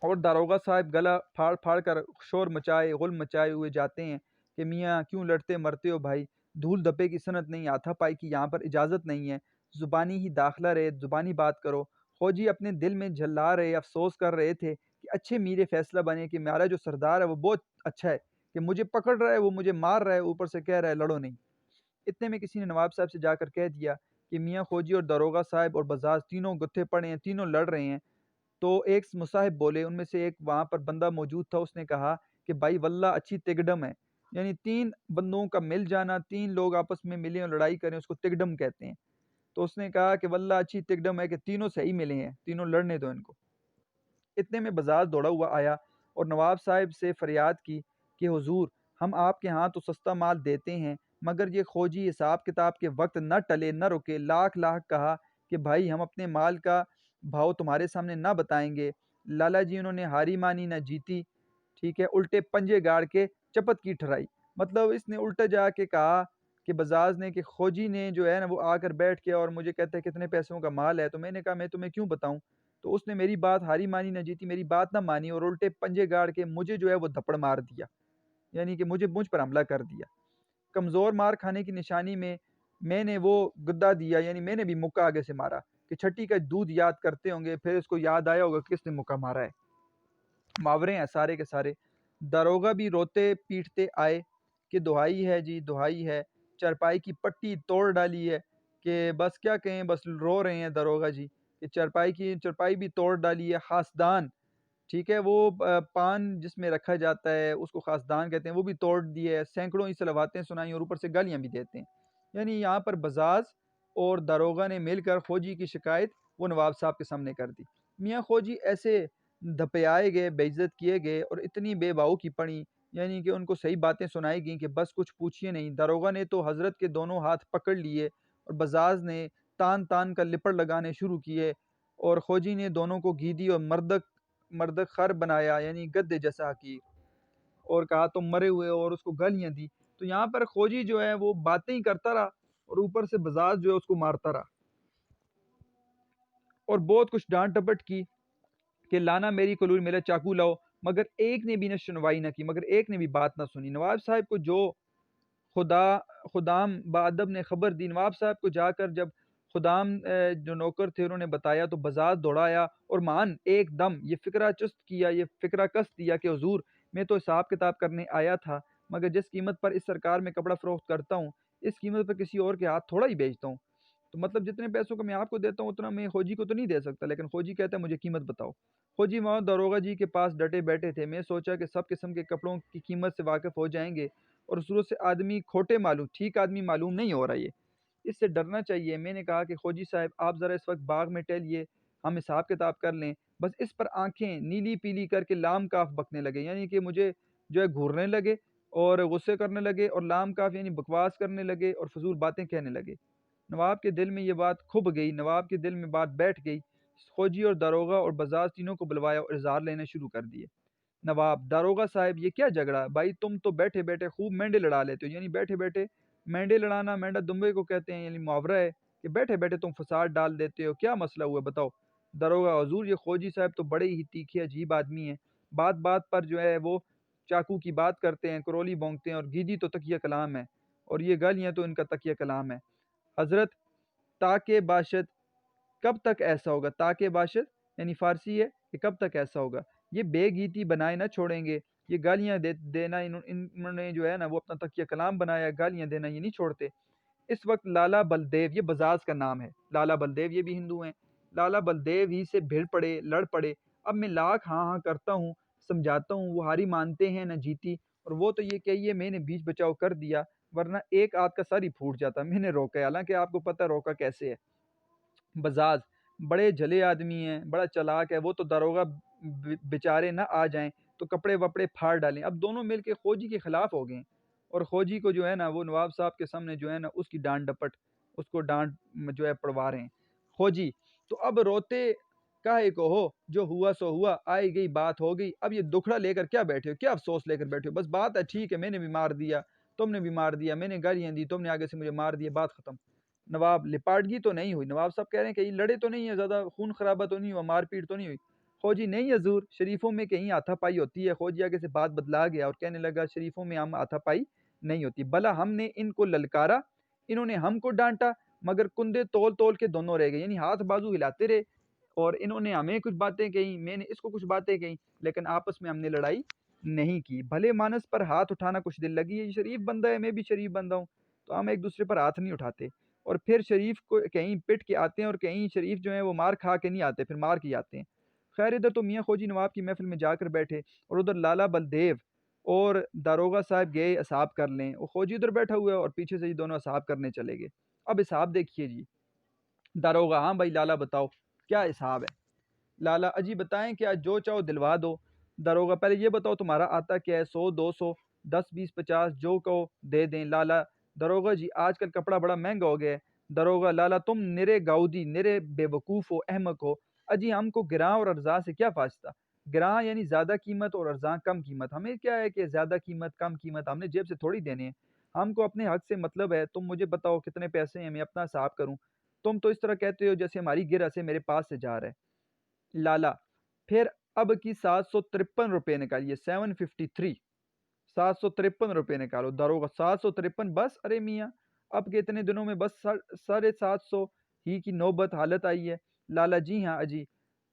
اور داروغہ صاحب گلا پھاڑ پھاڑ کر شور مچائے غل مچائے ہوئے جاتے ہیں کہ میاں کیوں لڑتے مرتے ہو بھائی، دھول دھپے کی صنعت نہیں، ہاتھا پائی کی یہاں پر اجازت نہیں ہے، زبانی ہی داخلہ رہے، زبانی بات کرو۔ خوجی اپنے دل میں جھلا رہے، افسوس کر رہے تھے کہ اچھے میرے فیصلہ بنے کہ میرا جو سردار ہے وہ بہت اچھا ہے، کہ مجھے پکڑ رہا ہے، وہ مجھے مار رہا ہے، اوپر سے کہہ رہا ہے لڑو نہیں۔ اتنے میں کسی نے نواب صاحب سے جا کر کہہ دیا کہ میاں خوجی اور داروغہ صاحب اور بزاز تینوں گتھے پڑے ہیں، تینوں لڑ رہے ہیں۔ تو ایک مصاحب بولے، ان میں سے ایک وہاں پر بندہ موجود تھا، اس نے کہا کہ بھائی واللہ اچھی تگڈم ہے، یعنی تین بندوں کا مل جانا، تین لوگ آپس میں ملیں اور لڑائی کریں، اس کو تگڈم کہتے ہیں۔ تو اس نے کہا کہ واللہ اچھی تگڈم ہے کہ تینوں صحیح ملے ہیں، تینوں لڑنے دو ان کو۔ اتنے میں بزاز دوڑا ہوا آیا اور نواب صاحب سے فریاد کی کہ حضور ہم آپ کے ہاں تو سستا مال دیتے ہیں، مگر یہ خوجی حساب کتاب کے وقت نہ ٹلے نہ رکے، لاکھ لاکھ کہا کہ بھائی ہم اپنے مال کا بھاؤ تمہارے سامنے نہ بتائیں گے۔ لالا جی انہوں نے ہاری مانی نہ جیتی، ٹھیک ہے، الٹے پنجے گاڑ کے چپت کی ٹھرائی، مطلب اس نے الٹا جا کے کہا کہ بزاز نے کہ خوجی نے جو ہے نا وہ آ کر بیٹھ کے اور مجھے کہتا ہے کتنے پیسوں کا مال ہے، تو میں نے کہا میں تمہیں کیوں بتاؤں، تو اس نے میری بات ہاری مانی نہ جیتی، میری بات نہ مانی اور الٹے پنجے گاڑ کے مجھے جو ہے وہ دھپڑ مار دیا، یعنی کہ مجھ پر حملہ کر دیا۔ کمزور مار کھانے کی نشانی میں نے وہ گدا دیا، یعنی میں نے بھی مکہ آگے سے مارا کہ چھٹی کا دودھ یاد کرتے ہوں گے، پھر اس کو یاد آیا ہوگا کس نے مکہ مارا ہے۔ محاورے ہیں سارے کے سارے۔ داروغہ بھی روتے پیٹتے آئے کہ دہائی ہے جی دہائی ہے، چرپائی کی پٹی توڑ ڈالی ہے، کہ بس کیا کہیں، بس رو رہے ہیں داروغہ جی کہ چرپائی بھی توڑ ڈالی ہے۔ خاصدان، ٹھیک ہے، وہ پان جس میں رکھا جاتا ہے اس کو خاصدان کہتے ہیں، وہ بھی توڑ دیے ہے، سینکڑوں ہی سلواتیں سنائیں اور اوپر سے گالیاں بھی دیتے ہیں۔ یعنی یہاں پر بزاز اور داروغہ نے مل کر خوجی کی شکایت وہ نواب صاحب کے سامنے کر دی۔ میاں خوجی ایسے دھپیائے گئے، بے عزت کیے گئے اور اتنی بے باؤ کی پڑی، یعنی کہ ان کو صحیح باتیں سنائی گئیں کہ بس کچھ پوچھئے نہیں۔ داروغہ نے تو حضرت کے دونوں ہاتھ پکڑ لیے اور بزاز نے تان تان کا لپڑ لگانے شروع کیے، اور خوجی نے دونوں کو گیدی اور مردک خر بنایا، یعنی گدے جیسا کی، اور کہا تم مرے ہوئے ہو، اور اس کو گالیاں دی۔ تو یہاں پر خوجی جو ہے وہ باتیں ہی کرتا رہا اور اوپر سے بزاز جو ہے اس کو مارتا رہا، اور بہت کچھ ڈانٹ ڈپٹ کی کہ لانا میری کلور میرا چاقو لاؤ، مگر ایک نے بھی نہ سنوائی نہ کی، مگر ایک نے بھی بات نہ سنی۔ نواب صاحب کو جو خدام بادب نے خبر دی، نواب صاحب کو جا کر جب خدام جو نوکر تھے انہوں نے بتایا تو بازار دوڑایا اور مان ایک دم یہ فکرہ چست کیا، یہ فکرہ کس دیا کہ حضور میں تو حساب کتاب کرنے آیا تھا، مگر جس قیمت پر اس سرکار میں کپڑا فروخت کرتا ہوں اس قیمت پر کسی اور کے ہاتھ تھوڑا ہی بیچتا ہوں، تو مطلب جتنے پیسوں کا میں آپ کو دیتا ہوں اتنا میں خوجی کو تو نہیں دے سکتا، لیکن خوجی کہتا ہے مجھے قیمت بتاؤ۔ خوجی وہاں داروغہ جی کے پاس ڈٹے بیٹھے تھے، میں سوچا کہ سب قسم کے کپڑوں کی قیمت سے واقف ہو جائیں گے اور صورت سے آدمی کھوٹے معلوم ٹھیک آدمی معلوم نہیں ہو رہا، یہ اس سے ڈرنا چاہیے۔ میں نے کہا کہ خوجی صاحب آپ ذرا اس وقت باغ میں ٹہلیے، ہم حساب کتاب کر لیں۔ بس اس پر آنکھیں نیلی پیلی کر کے لام کاف بکنے لگے، یعنی کہ مجھے جو ہے گھورنے لگے اور غصے کرنے لگے اور لام کاف یعنی بکواس کرنے لگے اور فضول باتیں کہنے لگے۔ نواب کے دل میں یہ بات کھب گئی، نواب کے دل میں بات بیٹھ گئی۔ خوجی اور داروغہ اور بزاز تینوں کو بلوایا اور اظہار لینے شروع کر دیے۔ نواب: داروغہ صاحب یہ کیا جھگڑا؟ بھائی تم تو بیٹھے بیٹھے خوب مینڈے لڑا لیتے ہو، یعنی بیٹھے بیٹھے مینڈے لڑانا مینڈا دمبے کو کہتے ہیں، یعنی محاورہ ہے کہ بیٹھے بیٹھے تم فساد ڈال دیتے ہو، کیا مسئلہ ہوا بتاؤ؟ داروغہ: حضور یہ خوجی صاحب تو بڑے ہی تیکھے عجیب آدمی ہیں، بات بات پر جو ہے وہ چاقو کی بات کرتے ہیں، کرولی بونکتے ہیں، اور گیدی تو تکیہ کلام ہے اور یہ گالیاں تو ان کا تکیہ کلام ہے۔ حضرت تاکہ باشد کب تک ایسا ہوگا؟ تاکہ باشد یعنی فارسی ہے کہ کب تک ایسا ہوگا؟ یہ بے گیتی بنائے نہ چھوڑیں گے، یہ گالیاں دینا انہوں نے جو ہے نا وہ اپنا تکیہ کلام بنایا، گالیاں دینا یہ نہیں چھوڑتے۔ اس وقت لالا بلدیو، یہ بزاز کا نام ہے، لالا بلدیو یہ بھی ہندو ہیں، لالا بلدیو ہی سے بھیڑ پڑے لڑ پڑے۔ اب میں لاکھ ہاں ہاں کرتا ہوں، سمجھاتا ہوں، وہ ہاری مانتے ہیں نہ جیتی، اور وہ تو یہ کہیے میں نے بیچ بچاؤ کر دیا ورنہ ایک آدھ کا سر ہی پھوٹ جاتا، میں نے روکا، حالانکہ آپ کو پتہ روکا کیسے ہے۔ بزاز: بڑے جھلے آدمی ہیں، بڑا چلاک ہے، وہ تو داروغہ بیچارے نہ آ جائیں تو کپڑے وپڑے پھاڑ ڈالیں۔ اب دونوں مل کے خوجی کے خلاف ہو گئے ہیں اور خوجی کو جو ہے نا وہ نواب صاحب کے سامنے جو ہے نا اس کی ڈانٹ ڈپٹ، اس کو ڈانٹ جو ہے پڑوا رہے ہیں۔ خوجی: تو اب روتے کاہے کو ہو، جو ہوا سو ہوا، آئی گئی بات ہو گئی، اب یہ دکھڑا لے کر کیا بیٹھے ہو، کیا افسوس لے کر بیٹھے ہو؟ بس بات ہے ٹھیک ہے، میں نے بھی مار دیا، تم نے بھی مار دیا، میں نے گالیاں دی، تم نے آگے سے مجھے مار دیا، بات ختم۔ نواب: لپاٹگی تو نہیں ہوئی؟ نواب صاحب کہہ رہے ہیں کہ یہ لڑے تو نہیں ہے، زیادہ خون خرابہ تو نہیں ہوا، مار پیٹ تو نہیں ہوئی؟ خوجی: نہیں حضور، شریفوں میں کہیں ہاتھا پائی ہوتی ہے۔ خوجی آگے سے بات بدلا گیا اور کہنے لگا شریفوں میں ہم ہاتھا پائی نہیں ہوتی، بھلا ہم نے ان کو للکارا، انہوں نے ہم کو ڈانٹا، مگر کندے تول تول کے دونوں رہ گئے، یعنی ہاتھ بازو ہلاتے رہے، اور انہوں نے ہمیں کچھ باتیں کہیں، میں نے اس کو کچھ باتیں کہیں، لیکن آپس میں ہم نے لڑائی نہیں کی۔ بھلے مانس پر ہاتھ اٹھانا کچھ دل لگی ہے، یہ شریف بندہ ہے، میں بھی شریف بندہ ہوں، تو ہم ایک دوسرے پر ہاتھ نہیں اٹھاتے، اور پھر شریف کو کہیں پٹ کے آتے ہیں اور کہیں شریف جو ہیں وہ مار کھا کے نہیں آتے، پھر مار کے آتے ہیں۔ خیر ادھر تو میاں خوجی نواب کی محفل میں جا کر بیٹھے اور ادھر لالا بلدیو اور داروغہ صاحب گئے حساب کر لیں، وہ خوجی ادھر بیٹھا ہوا ہے اور پیچھے سے یہ دونوں حساب کرنے چلے گئے۔ اب حساب دیکھیے جی۔ داروغہ: ہاں بھائی لالا بتاؤ کیا حساب ہے؟ لالا: اجی بتائیں کیا جو چاہو دلوا دو۔ داروغہ: پہلے یہ بتاؤ تمہارا آتا کیا ہے، 100 200 10 20 50 جو کہو دے دیں۔ لالا: داروغہ جی آج کل کپڑا بڑا مہنگا ہو گیا ہے۔ داروغہ: لالا تم نرے گاؤدی، نرے بے وقوف ہو، احمق ہو، اجی ہم کو گراں اور ارزاں سے کیا واسطہ؟ گراں یعنی زیادہ قیمت اور ارزاں کم قیمت، ہمیں کیا ہے کہ زیادہ قیمت کم قیمت ہم نے جیب سے تھوڑی دینے ہیں، ہم کو اپنے حق سے مطلب ہے، تم مجھے بتاؤ کتنے پیسے ہیں میں اپنا حساب کروں، تم تو اس طرح کہتے ہو جیسے ہماری گرہ سے میرے پاس سے جا رہا ہے۔ لالا: پھر اب کی 753 نکالیے، 753، 753 نکالو۔ داروغہ: 753 بس؟ ارے میاں اب کے اتنے دنوں میں بس 750 ہی کی نوبت حالت آئی ہے۔ لالا: جی ہاں اجی،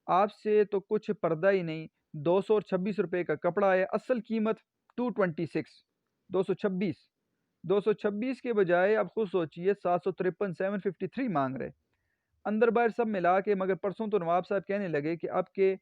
آپ سے تو کچھ پردہ ہی نہیں، 226 کا کپڑا ہے، اصل قیمت 226، 226، 226 کے بجائے اب خود سوچئے 753، 753 مانگ رہے اندر باہر سب ملا کے، مگر پرسوں تو نواب صاحب کہنے لگے کہ اب کے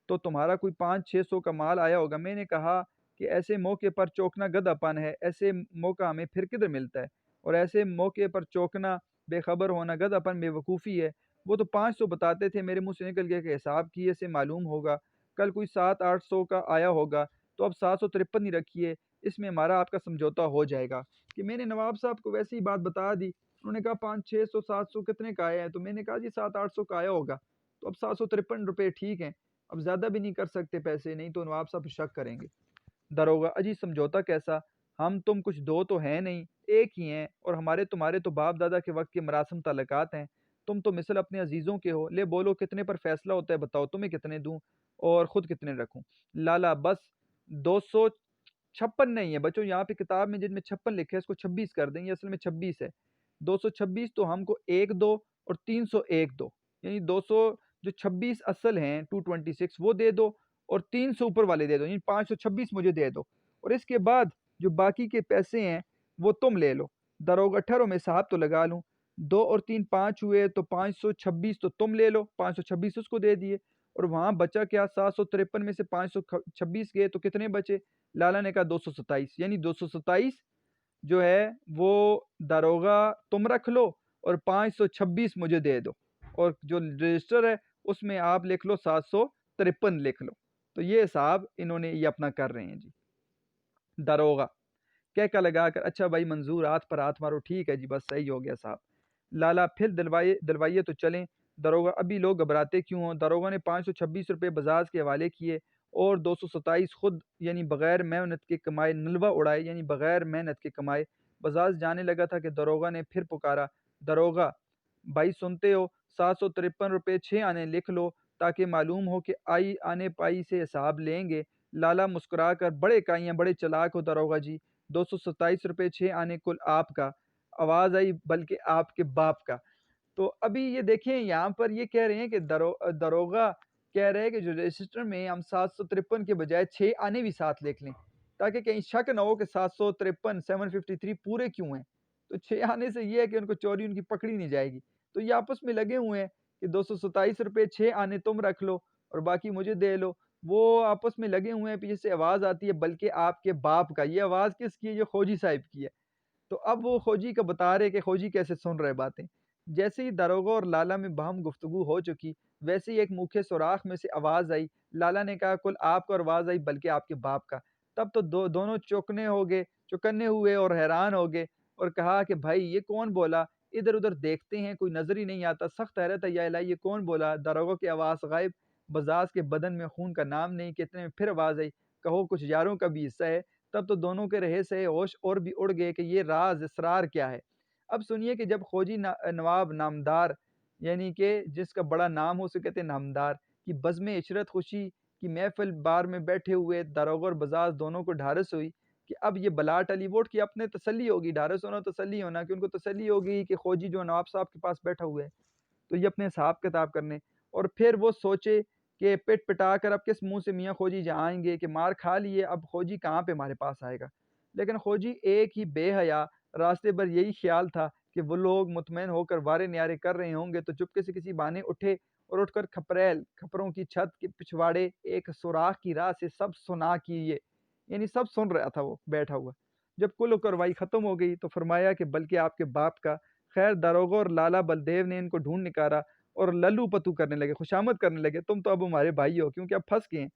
تو تمہارا کوئی 500-600 کا مال آیا ہوگا۔ میں نے کہا کہ ایسے موقع پر چوکنا گدھا پن ہے، ایسے موقع ہمیں پھر کدھر ملتا ہے، اور ایسے موقع پر چوکنا، بے خبر ہونا گدھا پن بے وقوفی ہے۔ وہ تو 500 بتاتے تھے، میرے منہ سے نکل گیا کہ حساب کیے سے معلوم ہوگا کل کوئی 700-800 کا آیا ہوگا، تو اب 753 ہی رکھیے، اس میں ہمارا آپ کا سمجھوتا ہو جائے گا۔ کہ میں نے نواب صاحب کو ویسے ہی بات بتا دی، انہوں نے کہا 500 600 700 کتنے کا آیا ہے، تو میں نے کہا جی 700-800 کا آیا ہوگا، تو اب 753 ٹھیک ہیں، اب زیادہ بھی نہیں کر سکتے پیسے، نہیں تو نواب صاحب شک کریں گے۔ داروغہ: اجی سمجھوتا کیسا؟ ہم تم کچھ دو تو ہیں نہیں، ایک ہی ہیں، اور ہمارے تمہارے تو باپ دادا کے وقت کے مراسم تعلقات ہیں، تم تو مثل اپنے عزیزوں کے ہو، لے بولو کتنے پر فیصلہ ہوتا ہے، بتاؤ تمہیں کتنے دوں اور خود کتنے رکھوں؟ لالا: بس 256 نہیں ہے بچوں، یہاں پہ کتاب میں جن میں 56 لکھے ہے اس کو 26 کر دیں، یہ اصل میں 26 ہے، 226 تو ہم کو ایک دو اور 301 دو، یعنی 200 جو 26 اصل ہیں 226 وہ دے دو، اور 300 اوپر والے دے دو، یعنی 526 مجھے دے دو، اور اس کے بعد جو باقی کے پیسے ہیں وہ تم لے لو۔ داروغہ ٹھہرو میں صاحب تو لگا لوں، 2 اور 3 5 ہوئے تو 526 تو تم لے لو، 526 اس کو دے دیے، اور وہاں بچا کیا 753 میں سے 526 گئے تو کتنے بچے؟ لالا نے کہا 227، یعنی 227 جو ہے وہ داروغہ تم رکھ لو اور 526 مجھے دے دو، اور جو رجسٹر ہے اس میں آپ لکھ لو 753 لکھ لو۔ تو یہ حساب انہوں نے یہ اپنا کر رہے ہیں جی۔ داروغہ کہہ لگا کر اچھا بھائی منظور ہاتھ پر ہاتھ مارو، ٹھیک ہے جی بس صحیح ہو گیا صاحب۔ لالا پھر دلوائیے تو چلیں۔ داروغہ ابھی لوگ گھبراتے کیوں ہوں؟ داروغہ نے 526 روپے بزاز کے حوالے کیے اور 227 خود یعنی بغیر محنت کے کمائے نلوہ اڑائے، یعنی بغیر محنت کے کمائے۔ بزاز جانے لگا تھا کہ داروغہ نے پھر پکارا، داروغہ بھائی سنتے ہو؟ 753 روپے 6 آنے لکھ لو تاکہ معلوم ہو کہ آئی آنے پائی سے حساب لیں گے۔ لالا مسکرا کر، بڑے کائیاں بڑے چلاک ہو داروغہ جی، 227 روپے 6 آنے کل آپ کا، آواز آئی بلکہ آپ کے باپ کا۔ تو ابھی یہ دیکھیں یہاں پر یہ کہہ رہے ہیں کہ داروغہ کہہ رہے ہیں کہ جو رجسٹر میں ہم 753 کے بجائے 6 آنے بھی ساتھ لکھ لیں تاکہ کہیں شک نہ ہو کہ 753 753 پورے کیوں ہیں۔ تو 6 آنے سے یہ ہے کہ ان کو چوری ان کی پکڑی نہیں جائے گی۔ تو یہ آپس میں لگے ہوئے ہیں کہ 227 روپے 6 آنے تم رکھ لو اور باقی مجھے دے لو۔ وہ آپس میں لگے ہوئے ہیں، پیچھے سے آواز آتی ہے بلکہ آپ کے باپ کا۔ یہ آواز کس کی ہے؟ یہ خوجی صاحب کی ہے۔ تو اب وہ خوجی کا بتا رہے کہ خوجی کیسے سن رہے باتیں۔ جیسے ہی داروغہ اور لالا میں باہم گفتگو ہو چکی، ویسے ہی ایک منہ سوراخ میں سے آواز آئی۔ لالا نے کہا کل آپ کو آواز آئی بلکہ آپ کے باپ کا۔ تب تو دونوں چوکنے ہوئے اور حیران ہو گئے اور کہا کہ بھائی یہ کون بولا؟ ادھر ادھر دیکھتے ہیں کوئی نظر ہی نہیں آتا، سخت حیرت ہے، یا الہی یہ کون بولا؟ داروغہ کی آواز غائب، بزاز کے بدن میں خون کا نام نہیں۔ کتنے میں پھر آواز آئی، کہو کچھ یاروں کا بھی حصہ ہے۔ تب تو دونوں کے رہے سے ہوش اور بھی اڑ گئے کہ یہ راز اسرار کیا ہے۔ اب سنیے کہ جب خوجی نواب نامدار، یعنی کہ جس کا بڑا نام ہو اسے کہتے ہیں نامدار، کی بزم عشرت خوشی کی محفل بار میں بیٹھے ہوئے داروغہ اور بزاز دونوں کو ڈھارس ہوئی کہ اب یہ بلا ٹلی ووٹ کی اپنے تسلی ہوگی، ڈھارس ہونا تسلی ہونا کہ ان کو تسلی ہوگی کہ خوجی جو نواب صاحب کے پاس بیٹھا ہوا ہے تو یہ اپنے حساب کتاب کرنے، اور پھر وہ سوچے کہ پٹ پٹا کر اب کس منہ سے میاں خوجی جہاں آئیں گے کہ مار کھا لیے، اب خوجی کہاں پہ ہمارے پاس آئے گا۔ لیکن خوجی ایک ہی بے حیا، راستے پر یہی خیال تھا کہ وہ لوگ مطمئن ہو کر وارے نیارے کر رہے ہوں گے تو چپکے سے کسی بہانے اٹھے اور اٹھ کر کھپروں کی چھت کے پچھواڑے ایک سوراخ کی راہ سے سب سنا کیے، یعنی سب سن رہا تھا وہ بیٹھا ہوا۔ جب کل کاروائی ختم ہو گئی تو فرمایا کہ بلکہ آپ کے باپ کا۔ خیر داروغہ اور لالا بلدیو نے ان کو ڈھونڈ نکالا اور للو پتو کرنے لگے، خوشامد کرنے لگے، تم تو اب ہمارے بھائی ہو کیونکہ اب پھنس گئے ہیں۔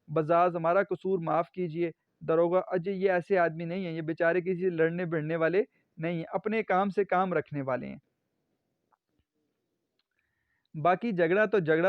بزاز ہمارا قصور معاف کیجئے۔ داروغہ اجے یہ ایسے آدمی نہیں ہیں، یہ بیچارے کسی سے لڑنے بھڑنے والے نہیں ہیں، اپنے کام سے کام رکھنے والے ہیں۔ باقی جھگڑا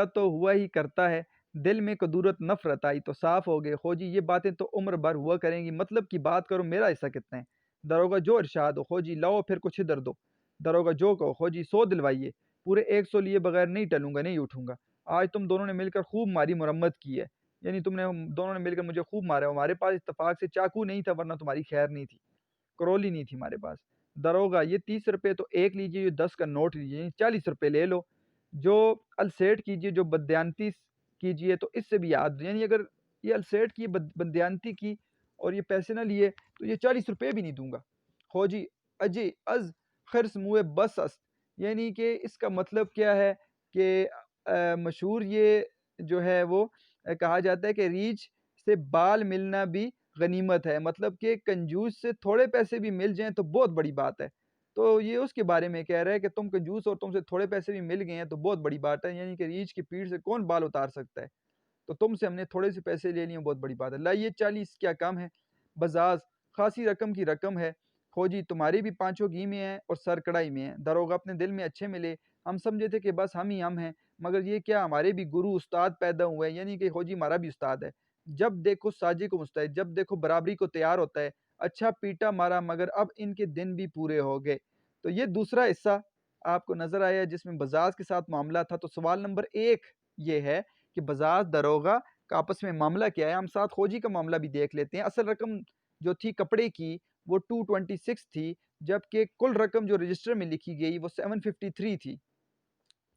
تو ہوا ہی کرتا ہے، دل میں کدورت نفرت آئی تو صاف ہو گئے۔ خوجی یہ باتیں تو عمر بھر ہوا کریں گی، مطلب کی بات کرو، میرا حصہ کتنا ہے؟ داروغہ جو ارشاد ہو۔ خوجی لاؤ پھر کچھ ادھر دو۔ داروغہ جو کہو۔ خوجی 100 دلوائیے، پورے 100 لیے بغیر نہیں ٹلوں گا، نہیں اٹھوں گا۔ آج تم دونوں نے مل کر خوب ماری مرمت کی ہے، یعنی تم نے دونوں نے مل کر مجھے خوب مارا ہے۔ ہمارے پاس اتفاق سے چاقو نہیں تھا ورنہ تمہاری خیر نہیں تھی، کرولی نہیں تھی ہمارے پاس۔ داروغہ یہ 30 روپے تو ایک لیجئے، یہ 10 کا نوٹ لیجئے، یعنی 40 روپے لے لو، جو السیٹ کیجئے، جو بدیانتی کیجئے تو اس سے بھی یاد، یعنی اگر یہ السیٹ کی بدیانتی کی اور یہ پیسے نہ لیے تو یہ 40 روپے بھی نہیں دوں گا۔ خوجی اجے از خرس موئے بس است، یعنی کہ اس کا مطلب کیا ہے کہ مشہور یہ جو ہے وہ کہا جاتا ہے کہ ریچھ سے بال ملنا بھی غنیمت ہے، مطلب کہ کنجوس سے تھوڑے پیسے بھی مل جائیں تو بہت بڑی بات ہے۔ تو یہ اس کے بارے میں کہہ رہا ہے کہ تم کنجوس اور تم سے تھوڑے پیسے بھی مل گئے ہیں تو بہت بڑی بات ہے، یعنی کہ ریچھ کی پیٹھ سے کون بال اتار سکتا ہے، تو تم سے ہم نے تھوڑے سے پیسے لے لیے، بہت بڑی بات ہے۔ لائیے 40 کیا کم ہے؟ بزاز خاصی رقم کی رقم ہے۔ خوجی تمہاری بھی پانچوں گھی میں ہیں اور سر کڑائی میں ہیں۔ داروغہ اپنے دل میں اچھے ملے، ہم سمجھے تھے کہ بس ہم ہی ہم ہیں، مگر یہ کیا ہمارے بھی گرو استاد پیدا ہوئے ہیں، یعنی کہ خوجی ہمارا بھی استاد ہے۔ جب دیکھو ساجے کو مستعد، جب دیکھو برابری کو تیار ہوتا ہے۔ اچھا پیٹا مارا مگر اب ان کے دن بھی پورے ہو گئے۔ تو یہ دوسرا حصہ آپ کو نظر آیا جس میں بزاز کے ساتھ معاملہ تھا۔ تو سوال نمبر 1 یہ ہے کہ بزاز داروغہ کا آپس میں معاملہ کیا ہے۔ ہم ساتھ خوجی کا معاملہ بھی دیکھ لیتے ہیں۔ اصل رقم جو تھی کپڑے کی وہ 226 تھی، جبکہ کل رقم جو رجسٹر میں لکھی گئی وہ 753 تھی۔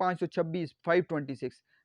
526, 526।